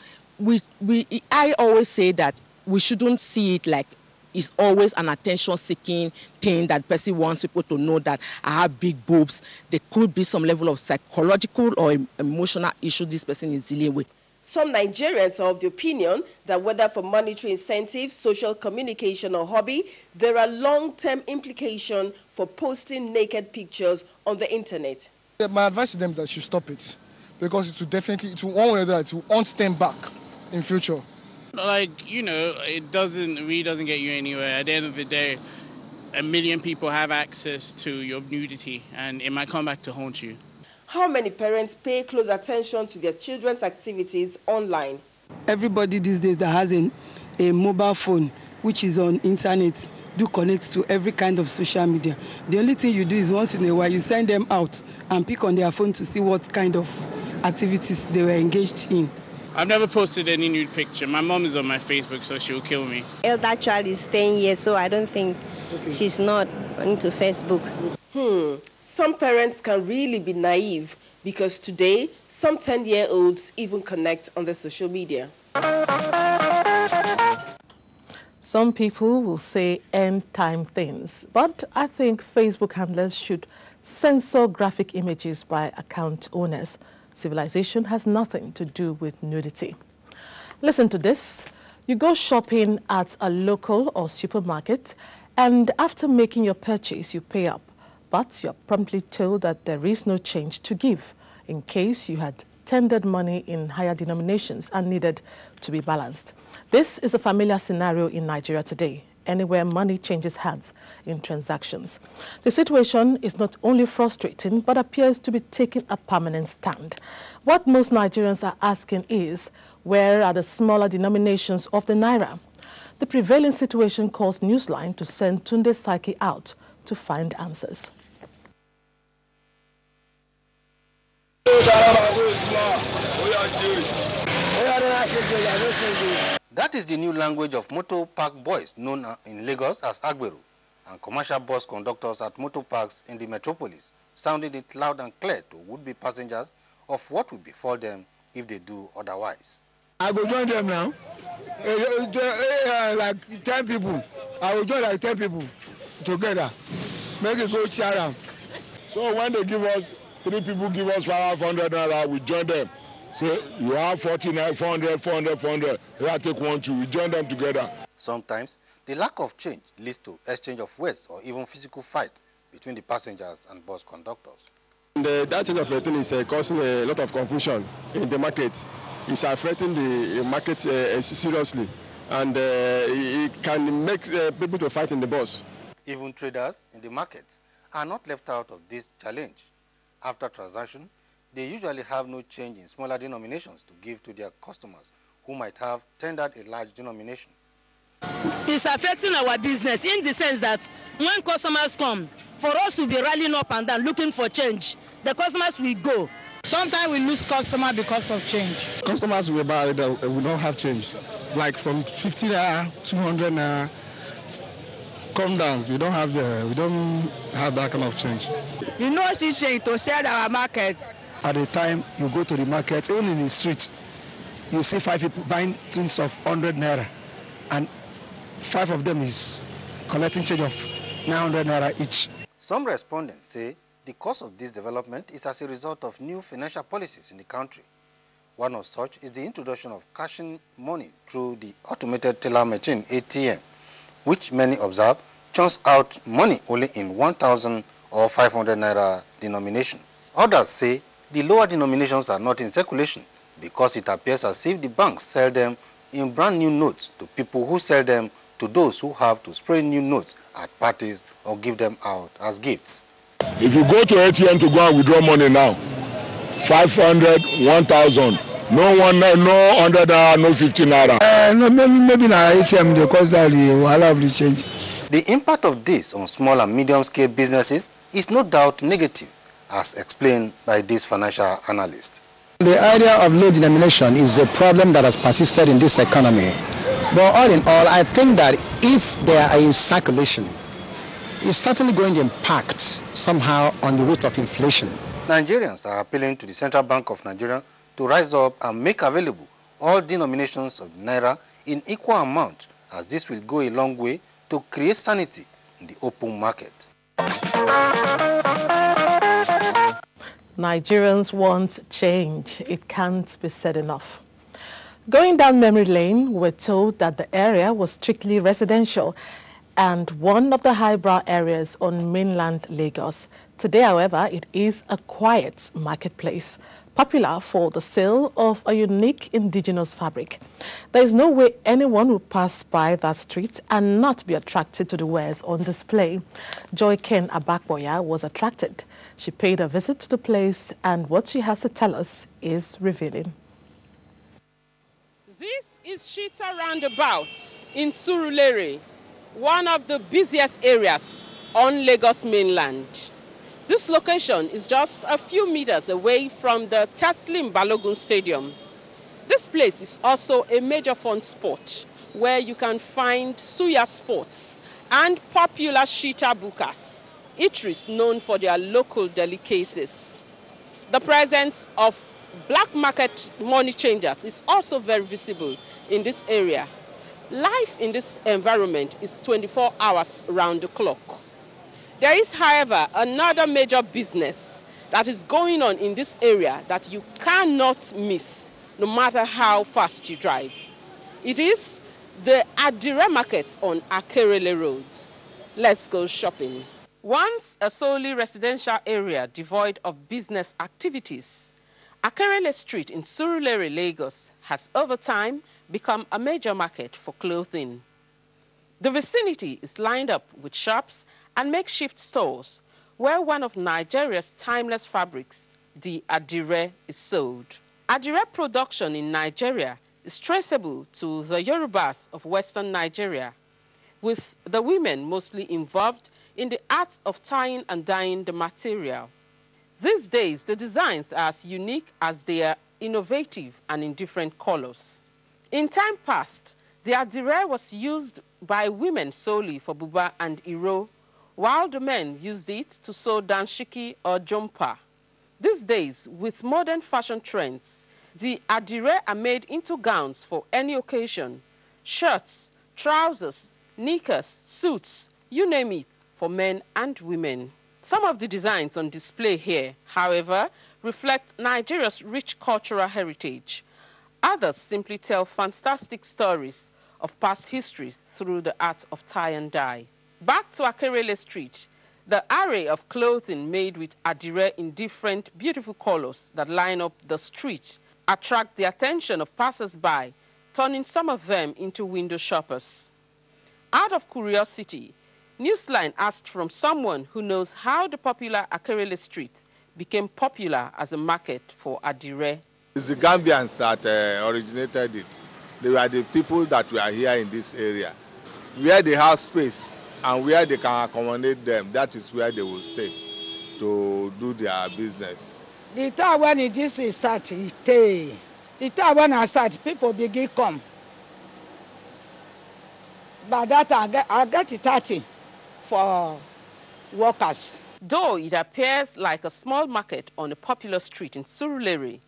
I always say that we shouldn't see it like it's always an attention-seeking thing that person wants people to know that I have big boobs. There could be some level of psychological or emotional issue this person is dealing with. Some Nigerians are of the opinion that whether for monetary incentives, social communication or hobby, there are long-term implications for posting naked pictures on the internet. My advice to them is that they should stop it, because it will one way or the other, it will earn them back in future. It really doesn't get you anywhere. At the end of the day, 1 million people have access to your nudity, and it might come back to haunt you. How many parents pay close attention to their children's activities online? Everybody these days that has a mobile phone, which is on internet, do connect to every kind of social media. The only thing you do is once in a while, you send them out and pick on their phone to see what kind of activities they were engaged in. I've never posted any nude picture. My mom is on my Facebook, so she'll kill me. Elder child is 10 years, so I don't think she's not into Facebook. Some parents can really be naive because today, some 10-year-olds even connect on the social media. Some people will say end-time things, but I think Facebook handlers should censor graphic images by account owners. Civilization has nothing to do with nudity. Listen to this. You go shopping at a local or supermarket And after making your purchase, you pay up, but you're promptly told that there is no change to give in case you had tendered money in higher denominations and needed to be balanced. This is a familiar scenario in Nigeria today, anywhere money changes hands in transactions. The situation is not only frustrating, but appears to be taking a permanent stand. What most Nigerians are asking is, where are the smaller denominations of the Naira? The prevailing situation caused Newsline to send Tunde Saiki out to find answers. That is the new language of motor park boys known in Lagos as Agberu, and commercial bus conductors at motor parks in the metropolis, sounding it loud and clear to would-be passengers of what will befall them if they do otherwise. I will join them now. Like 10 people. I will join like 10 people together. Make it go charam. So when they give us, 3 people give us 500 naira, we join them. So you have 49, 400, 400, 400. I take 1, 2. We join them together. Sometimes the lack of change leads to exchange of words or even physical fight between the passengers and bus conductors. And that change of thing is causing a lot of confusion in the market. It's affecting the market seriously, and it can make people to fight in the bus. Even traders in the markets are not left out of this challenge. After transaction, they usually have no change in smaller denominations to give to their customers who might have tendered a large denomination. It's affecting our business in the sense that when customers come, for us to be rallying up and down looking for change, the customers will go. Sometimes we lose customers because of change. Customers will buy that we don't have change. Like from 50 naira, 200 naira, come down. We don't have that kind of change. You know, she to sell our market. At the time you go to the market, even in the street, you see 5 people buying things of 100 naira, and 5 of them is collecting change of 900 naira each. Some respondents say the cause of this development is as a result of new financial policies in the country. One of such is the introduction of cashing money through the automated teller machine ATM, which many observe churns out money only in 1,000 or 500 naira denomination. Others say the lower denominations are not in circulation because it appears as if the banks sell them in brand new notes to people who sell them to those who have to spray new notes at parties or give them out as gifts. If you go to ATM to go and withdraw money now, 500, 1,000, no 100 naira, no 50 naira. No, maybe na ATM they cause that wahala of the change. The impact of this on small and medium-scale businesses is no doubt negative, as explained by this financial analyst. The idea of low denomination is a problem that has persisted in this economy. But all in all, I think that if they are in circulation, it's certainly going to impact somehow on the rate of inflation. Nigerians are appealing to the Central Bank of Nigeria to rise up and make available all denominations of Naira in equal amount, as this will go a long way to create sanity in the open market. Nigerians want change. It can't be said enough. Going down memory lane, we're told that the area was strictly residential and one of the highbrow areas on mainland Lagos. Today, however, it is a quiet marketplace, popular for the sale of a unique indigenous fabric. There is no way anyone will pass by that street and not be attracted to the wares on display. Joy Ken Abakboya was attracted. She paid a visit to the place, and what she has to tell us is revealing. This is Shita Roundabout in Surulere, one of the busiest areas on Lagos mainland. This location is just a few meters away from the Taslim Balogun Stadium. This place is also a major fun spot where you can find suya sports and popular Shita bukas, eateries known for their local delicacies. The presence of black market money changers is also very visible in this area. Life in this environment is 24 hours round the clock. There is, however, another major business that is going on in this area that you cannot miss, no matter how fast you drive. It is the Adire Market on Akerele Road. Let's go shopping. Once a solely residential area devoid of business activities, Akerele Street in Surulere, Lagos has over time become a major market for clothing. The vicinity is lined up with shops and makeshift stores where one of Nigeria's timeless fabrics, the Adire, is sold. Adire production in Nigeria is traceable to the Yorubas of Western Nigeria, with the women mostly involved in the art of tying and dyeing the material. These days, the designs are as unique as they are innovative and in different colors. In time past, the Adire was used by women solely for buba and iro, while the men used it to sew danshiki or jumper. These days, with modern fashion trends, the Adire are made into gowns for any occasion: shirts, trousers, knickers, suits, you name it, for men and women. Some of the designs on display here, however, reflect Nigeria's rich cultural heritage. Others simply tell fantastic stories of past histories through the art of tie and dye. Back to Akerele Street, the array of clothing made with Adire in different beautiful colors that line up the street attract the attention of passers-by, turning some of them into window shoppers. Out of curiosity, Newsline asked from someone who knows how the popular Akerele Street became popular as a market for Adire. It's the Gambians that originated it. They were the people that were here in this area. Where they have space and where they can accommodate them, that is where they will stay to do their business. The time when it is started, the time when I start, people begin come. But that I get it 30 for workers. Though it appears like a small market on a popular street in Surulere,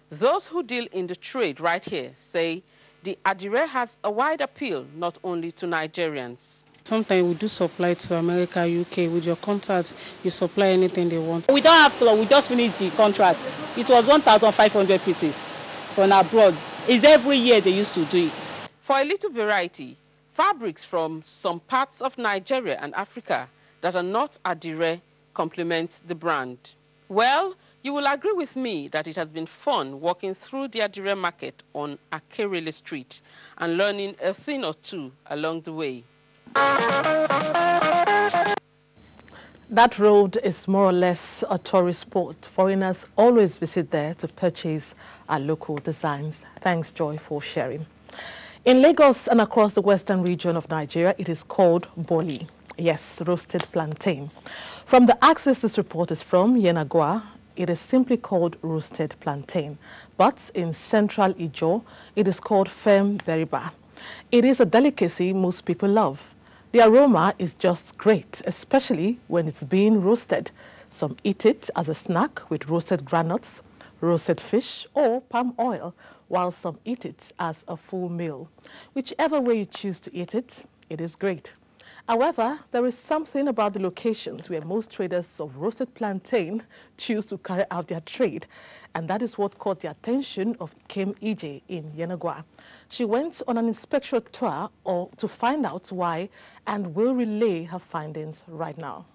those who deal in the trade right here say the Adire has a wide appeal not only to Nigerians. Sometimes we do supply to America, UK. With your contacts, you supply anything they want. We don't have cloth. We just finished the contract. It was 1,500 pieces from abroad. It's every year they used to do it. For a little variety, fabrics from some parts of Nigeria and Africa that are not Adire complement the brand. Well, you will agree with me that it has been fun walking through the Adire market on Akerele Street and learning a thing or two along the way. That road is more or less a tourist spot. Foreigners always visit there to purchase our local designs. Thanks, Joy, for sharing. In Lagos and across the western region of Nigeria, it is called boli. Yes, roasted plantain. From the access this report is from, Yenagoa, it is simply called roasted plantain. But in central Ijo, it is called fem beriba. It is a delicacy most people love. The aroma is just great, especially when it's being roasted. Some eat it as a snack with roasted granules, roasted fish, or palm oil, while some eat it as a full meal. Whichever way you choose to eat it, it is great. However, there is something about the locations where most traders of roasted plantain choose to carry out their trade, and that is what caught the attention of Ikem Ije in Yenagoa. She went on an inspection tour to find out why and will relay her findings right now.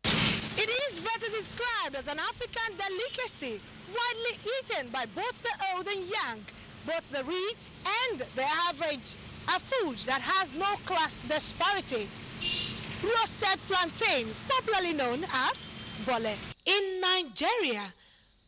It is better described as an African delicacy, widely eaten by both the old and young, both the rich and the average. A food that has no class disparity. Roasted plantain, popularly known as bole. In Nigeria,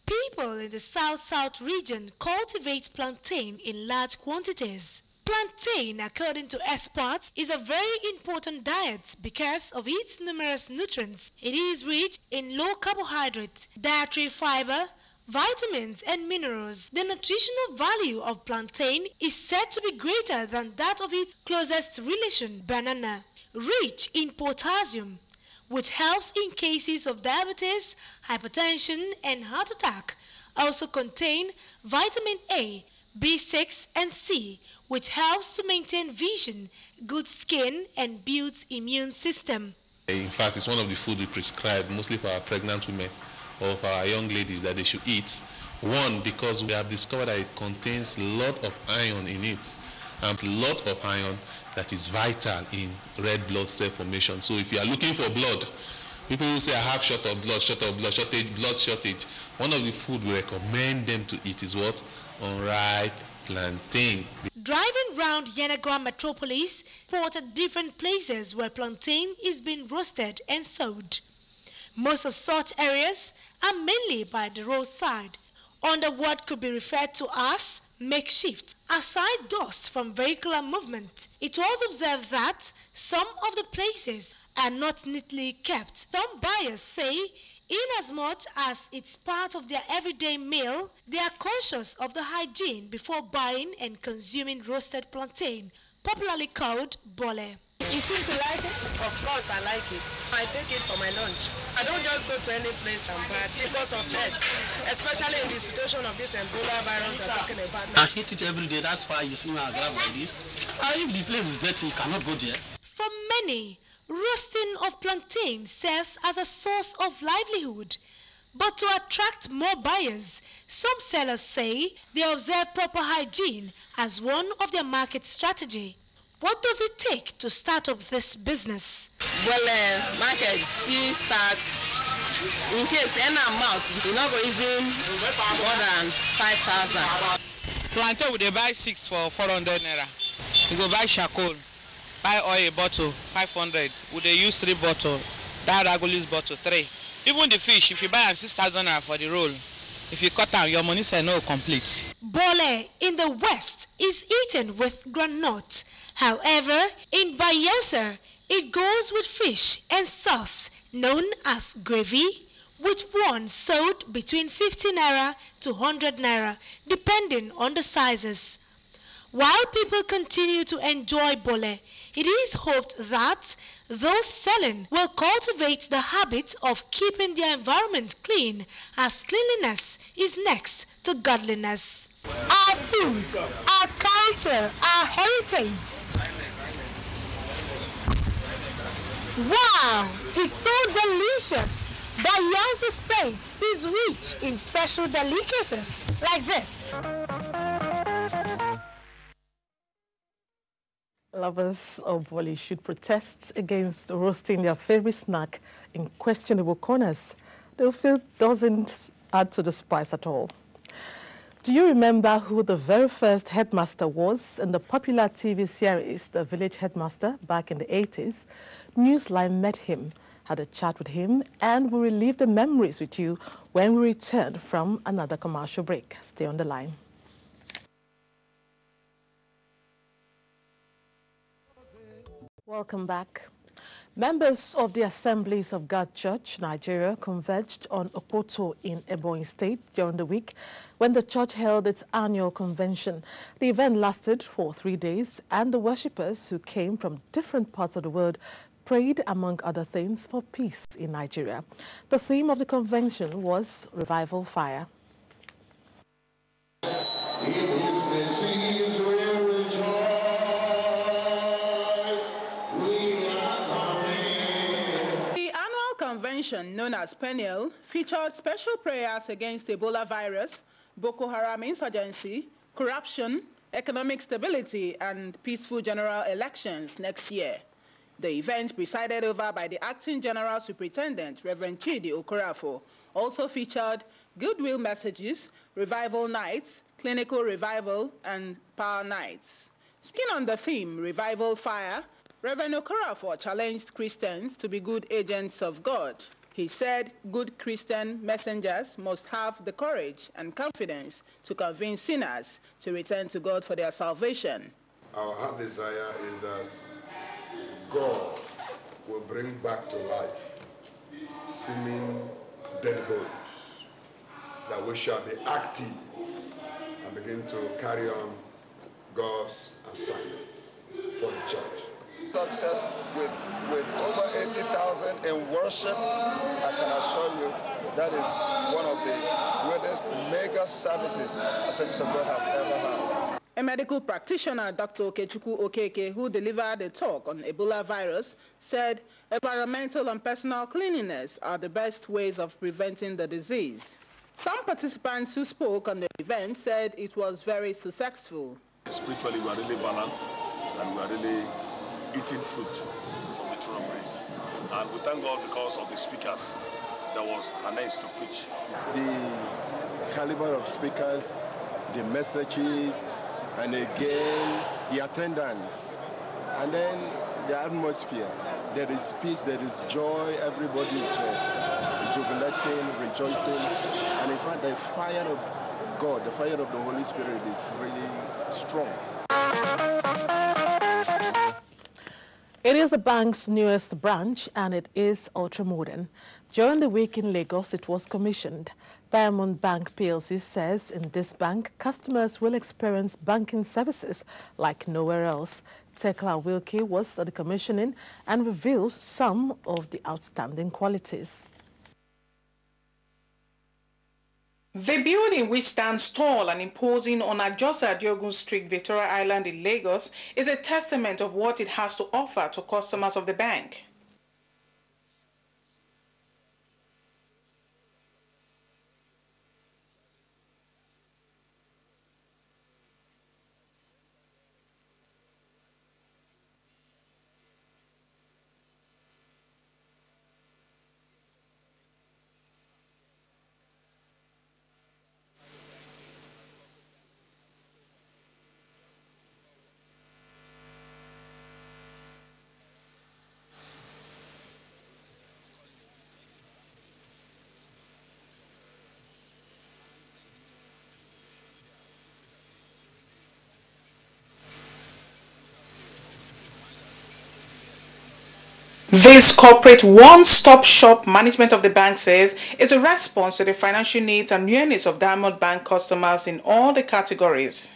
people in the South-South region cultivate plantain in large quantities. Plantain, according to experts, is a very important diet because of its numerous nutrients. It is rich in low carbohydrates, dietary fiber, vitamins and minerals. The nutritional value of plantain is said to be greater than that of its closest relation, banana. Rich in potassium, which helps in cases of diabetes, hypertension and heart attack. Also contain vitamin A, B6 and C, which helps to maintain vision, good skin and builds immune system. In fact, it's one of the food we prescribe mostly for our pregnant women or for our young ladies that they should eat. One, because we have discovered that it contains a lot of iron in it, and a lot of iron that is vital in red blood cell formation. So if you are looking for blood, people who say I have short of blood shortage, one of the food we recommend them to eat is what? Unripe plantain. Driving round Yenagoa metropolis, spotted different places where plantain is being roasted and sold. Most of such areas are mainly by the roadside, under what could be referred to as makeshift. Aside dust from vehicular movement, it was observed that some of the places are not neatly kept. Some buyers say, inasmuch as it's part of their everyday meal, they are conscious of the hygiene before buying and consuming roasted plantain, popularly called bole. You seem to like it? Of course I like it. I take it for my lunch. I don't just go to any place and buy it because of that, especially in the situation of this Ebola virus they're talking about now. I hate it every day. That's why you see me grab like this. If the place is dirty, you cannot go there. For many, roasting of plantain serves as a source of livelihood. But to attract more buyers, some sellers say they observe proper hygiene as one of their market strategy. What does it take to start up this business? Well, market fee start in case any amount, you not go even more than 5,000. Plantain we dey buy 6 for 400 naira. You go buy charcoal, buy oil bottle 500. We dey use 3 bottle. That regular bottle 3. Even the fish, if you buy 6,000 naira for the roll, if you cut down, your money say no complete. Bole in the west is eaten with groundnut. However, in Bayelsa, it goes with fish and sauce known as gravy, with one sold between 50 naira to 100 naira, depending on the sizes. While people continue to enjoy bole, it is hoped that those selling will cultivate the habit of keeping their environment clean, as cleanliness is next to godliness. Our food, our culture, our heritage. Wow, it's so delicious. Bayelsa State is rich in special delicacies like this. Lovers of bole should protest against roasting their favorite snack in questionable corners. They feel doesn't add to the spice at all. Do you remember who the very first headmaster was in the popular TV series, The Village Headmaster, back in the 80s? Newsline met him, had a chat with him, and we'll relive the memories with you when we return from another commercial break. Stay on the line. Welcome back. Members of the Assemblies of God Church, Nigeria, converged on Opoto in Ebonyi State during the week when the church held its annual convention. The event lasted for 3 days, and the worshippers who came from different parts of the world prayed, among other things, for peace in Nigeria. The theme of the convention was Revival Fire. Convention known as Peniel featured special prayers against Ebola virus, Boko Haram insurgency, corruption, economic stability, and peaceful general elections next year. The event, presided over by the Acting General Superintendent, Reverend Chidi Okorafo, also featured goodwill messages, revival nights, clinical revival, and power nights. Speaking on the theme, Revival Fire, Reverend Okorafo challenged Christians to be good agents of God. He said good Christian messengers must have the courage and confidence to convince sinners to return to God for their salvation. Our heart desire is that God will bring back to life seeming dead bones, that we shall be active and begin to carry on God's assignment for the church. Success with over 80,000 in worship, I can assure you that is one of the greatest mega services Assemblies of God has ever had. A medical practitioner, Dr. Okechukwu Okeke, who delivered a talk on Ebola virus, said environmental and personal cleanliness are the best ways of preventing the disease. Some participants who spoke on the event said it was very successful. Spiritually, we are really balanced and we are really eating fruit from the throne of grace. And we thank God because of the speakers that was announced to preach. The caliber of speakers, the messages, and again, the attendance, and then the atmosphere. There is peace, there is joy, everybody is jubilating, rejoicing, and in fact, the fire of God, the fire of the Holy Spirit is really strong. It is the bank's newest branch and it is ultra-modern. During the week in Lagos, it was commissioned. Diamond Bank PLC says in this bank, customers will experience banking services like nowhere else. Tekla Wilkie was at the commissioning and reveals some of the outstanding qualities. The building, which stands tall and imposing on Ajosa Diogun Street, Victoria Island in Lagos, is a testament of what it has to offer to customers of the bank. This corporate one-stop shop management of the bank says is a response to the financial needs and needs of Diamond Bank customers in all the categories.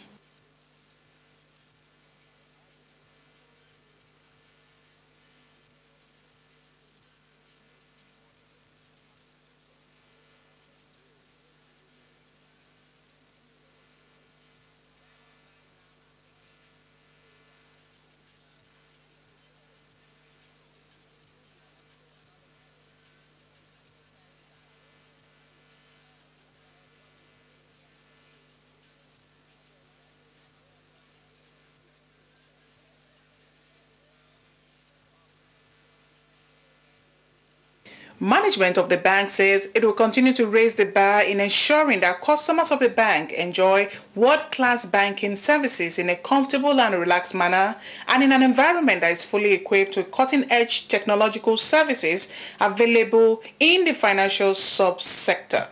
Management of the bank says it will continue to raise the bar in ensuring that customers of the bank enjoy world-class banking services in a comfortable and relaxed manner and in an environment that is fully equipped with cutting-edge technological services available in the financial sub-sector.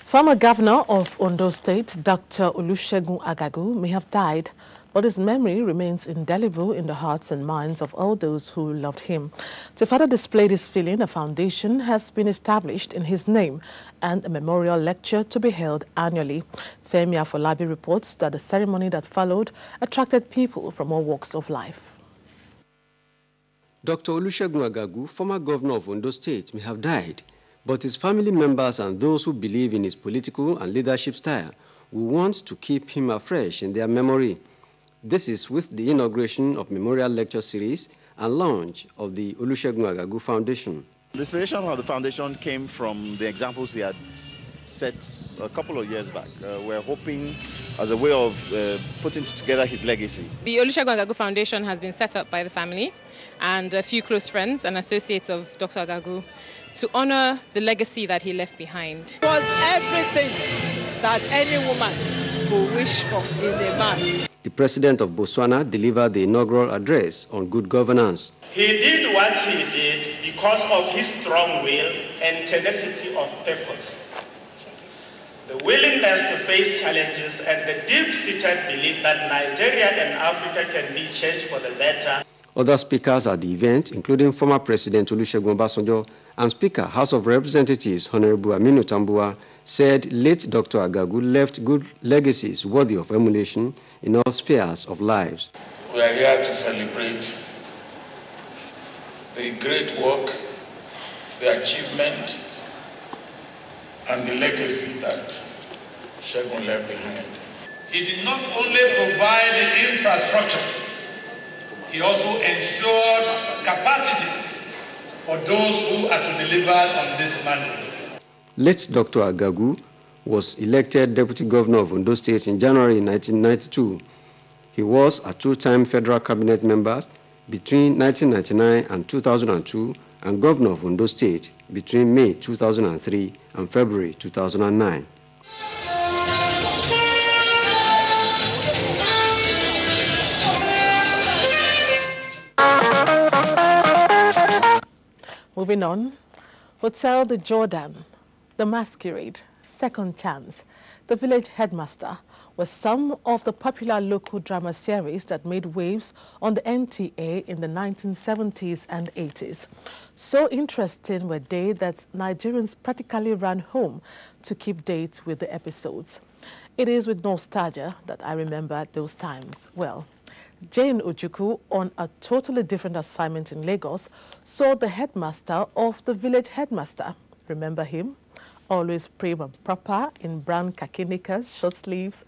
Former Governor of Ondo State, Dr. Olusegun Agagu, may have died, but his memory remains indelible in the hearts and minds of all those who loved him. To further display this feeling, a foundation has been established in his name and a memorial lecture to be held annually. Femi Afolabi reports that the ceremony that followed attracted people from all walks of life. Dr. Olusegun Agagu, former governor of Ondo State, may have died, but his family members and those who believe in his political and leadership style will want to keep him afresh in their memory. This is with the inauguration of Memorial Lecture Series and launch of the Olusegun Agagu Foundation. The inspiration of the foundation came from the examples he had set a couple of years back. We're hoping as a way of putting together his legacy. The Olusegun Agagu Foundation has been set up by the family and a few close friends and associates of Dr. Agagu to honor the legacy that he left behind. It was everything that any woman could wish for in a man. The president of Botswana delivered the inaugural address on good governance. He did what he did because of his strong will and tenacity of purpose. The willingness to face challenges and the deep-seated belief that Nigeria and Africa can be changed for the better. Other speakers at the event, including former President Olusegun Obasanjo and Speaker, House of Representatives Honorable Aminu Tambuwa, said late Dr. Agagu left good legacies worthy of emulation in all spheres of lives. We are here to celebrate the great work, the achievement, and the legacy that Segun left behind. He did not only provide the infrastructure, he also ensured capacity for those who are to deliver on this mandate. Late Dr. Agagu was elected Deputy Governor of Ondo State in January 1992. He was a two-time federal cabinet member between 1999 and 2002 and governor of Ondo State between May 2003 and February 2009. Moving on, Hotel de Jordan, The Masquerade, Second Chance, The Village Headmaster were some of the popular local drama series that made waves on the NTA in the 1970s and 80s. So interesting were they that Nigerians practically ran home to keep date with the episodes. It is with nostalgia that I remember those times well. Jane Ojukwu, on a totally different assignment in Lagos, saw the headmaster of The Village Headmaster. Remember him? Always prim and proper in brown khaki knickers, short sleeves,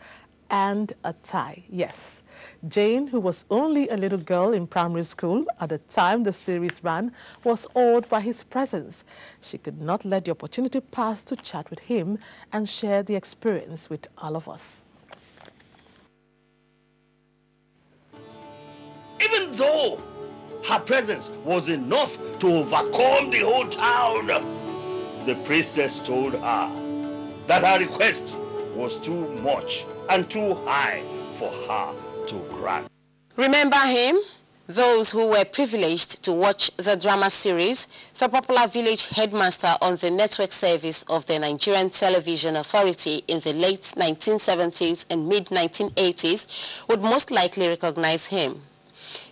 and a tie. Yes, Jane, who was only a little girl in primary school at the time the series ran, was awed by his presence. She could not let the opportunity pass to chat with him and share the experience with all of us. Even though her presence was enough to overcome the whole town, the priestess told her that her request was too much and too high for her to grant. Remember him? Those who were privileged to watch the drama series, the popular Village Headmaster on the network service of the Nigerian Television Authority in the late 1970s and mid-1980s, would most likely recognize him.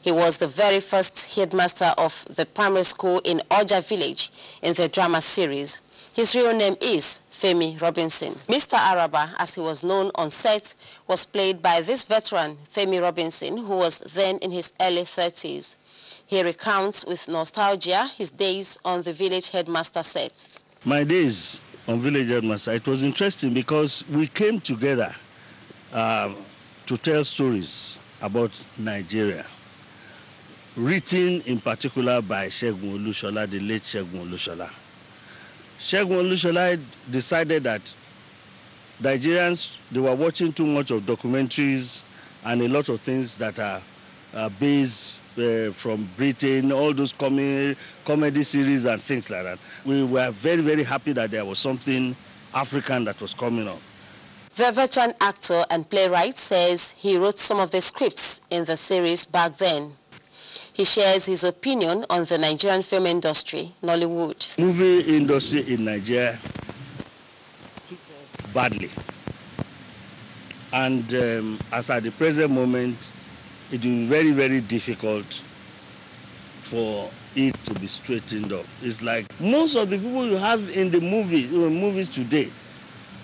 He was the very first headmaster of the primary school in Oja Village in the drama series. His real name is Femi Robinson. Mr. Araba, as he was known on set, was played by this veteran, Femi Robinson, who was then in his early 30s. He recounts with nostalgia his days on the Village Headmaster set. My days on Village Headmaster, it was interesting because we came together to tell stories about Nigeria, written in particular by Segun Olushola, the late Segun Olushola. Segun Olushola decided that Nigerians, they were watching too much of documentaries and a lot of things that are based from Britain, all those comedy series and things like that. We were very, very happy that there was something African that was coming up. The veteran actor and playwright says he wrote some of the scripts in the series back then. He shares his opinion on the Nigerian film industry, Nollywood. Movie industry in Nigeria took off badly. And as at the present moment, it will be very, very difficult for it to be straightened up. It's like most of the people you have in the movies today,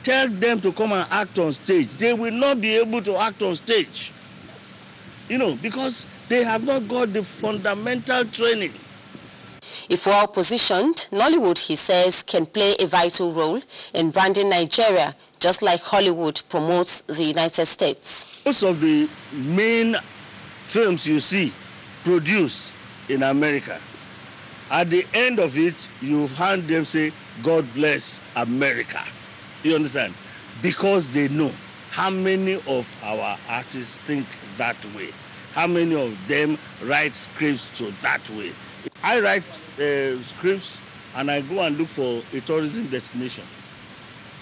tell them to come and act on stage. They will not be able to act on stage. You know, because they have not got the fundamental training. If well positioned, Nollywood, he says, can play a vital role in branding Nigeria, just like Hollywood promotes the United States. Most of the main films you see produced in America, at the end of it, you heard them say, God bless America. You understand? Because they know how many of our artists think that way. How many of them write scripts to that way? I write scripts and I go and look for a tourism destination.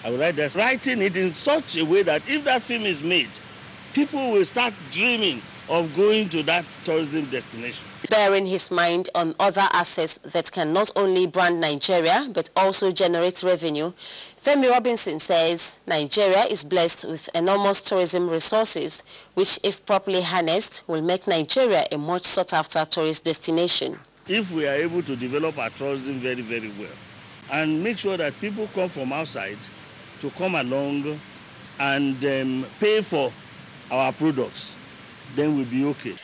I will write that, writing it in such a way that if that film is made, people will start dreaming of going to that tourism destination. Bearing his mind on other assets that can not only brand Nigeria but also generate revenue, Femi Robinson says Nigeria is blessed with enormous tourism resources, which, if properly harnessed, will make Nigeria a much sought-after tourist destination. If we are able to develop our tourism very, very well and make sure that people come from outside to come along and pay for our products, then we'll be okay.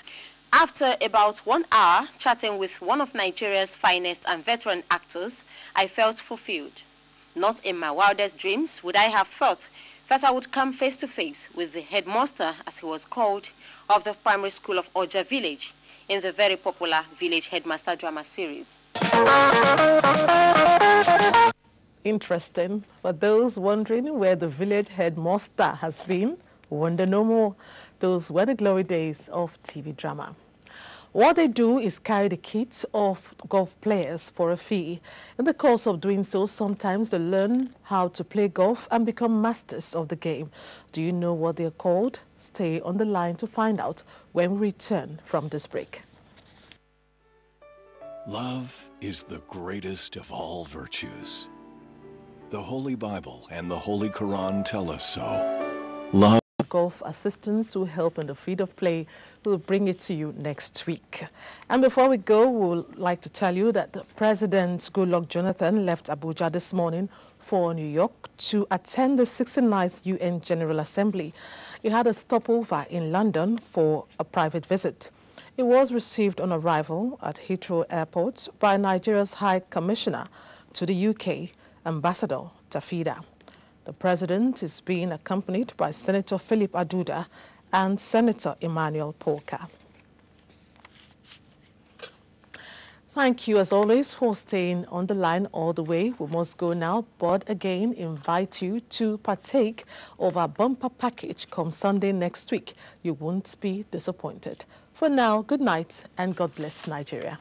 After about 1 hour chatting with one of Nigeria's finest and veteran actors, I felt fulfilled. Not in my wildest dreams would I have thought that I would come face to face with the headmaster, as he was called, of the primary school of Oja Village in the very popular Village Headmaster drama series. Interesting. For those wondering where the Village Headmaster has been, wonder no more. Those were the glory days of TV drama. What they do is carry the kits of golf players for a fee. In the course of doing so, sometimes they learn how to play golf and become masters of the game. Do you know what they're called? Stay on the line to find out when we return from this break. Love is the greatest of all virtues. The Holy Bible and the Holy Quran tell us so. Love. Golf assistants who help in the field of play will bring it to you next week. And before we go, we would like to tell you that President Goodluck Jonathan left Abuja this morning for New York to attend the 69th UN General Assembly. He had a stopover in London for a private visit. He was received on arrival at Heathrow Airport by Nigeria's High Commissioner to the UK, Ambassador Tafida. The president is being accompanied by Senator Philip Aduda and Senator Emmanuel Polka. Thank you, as always, for staying on the line all the way. We must go now, but again, invite you to partake of our bumper package come Sunday next week. You won't be disappointed. For now, good night and God bless Nigeria.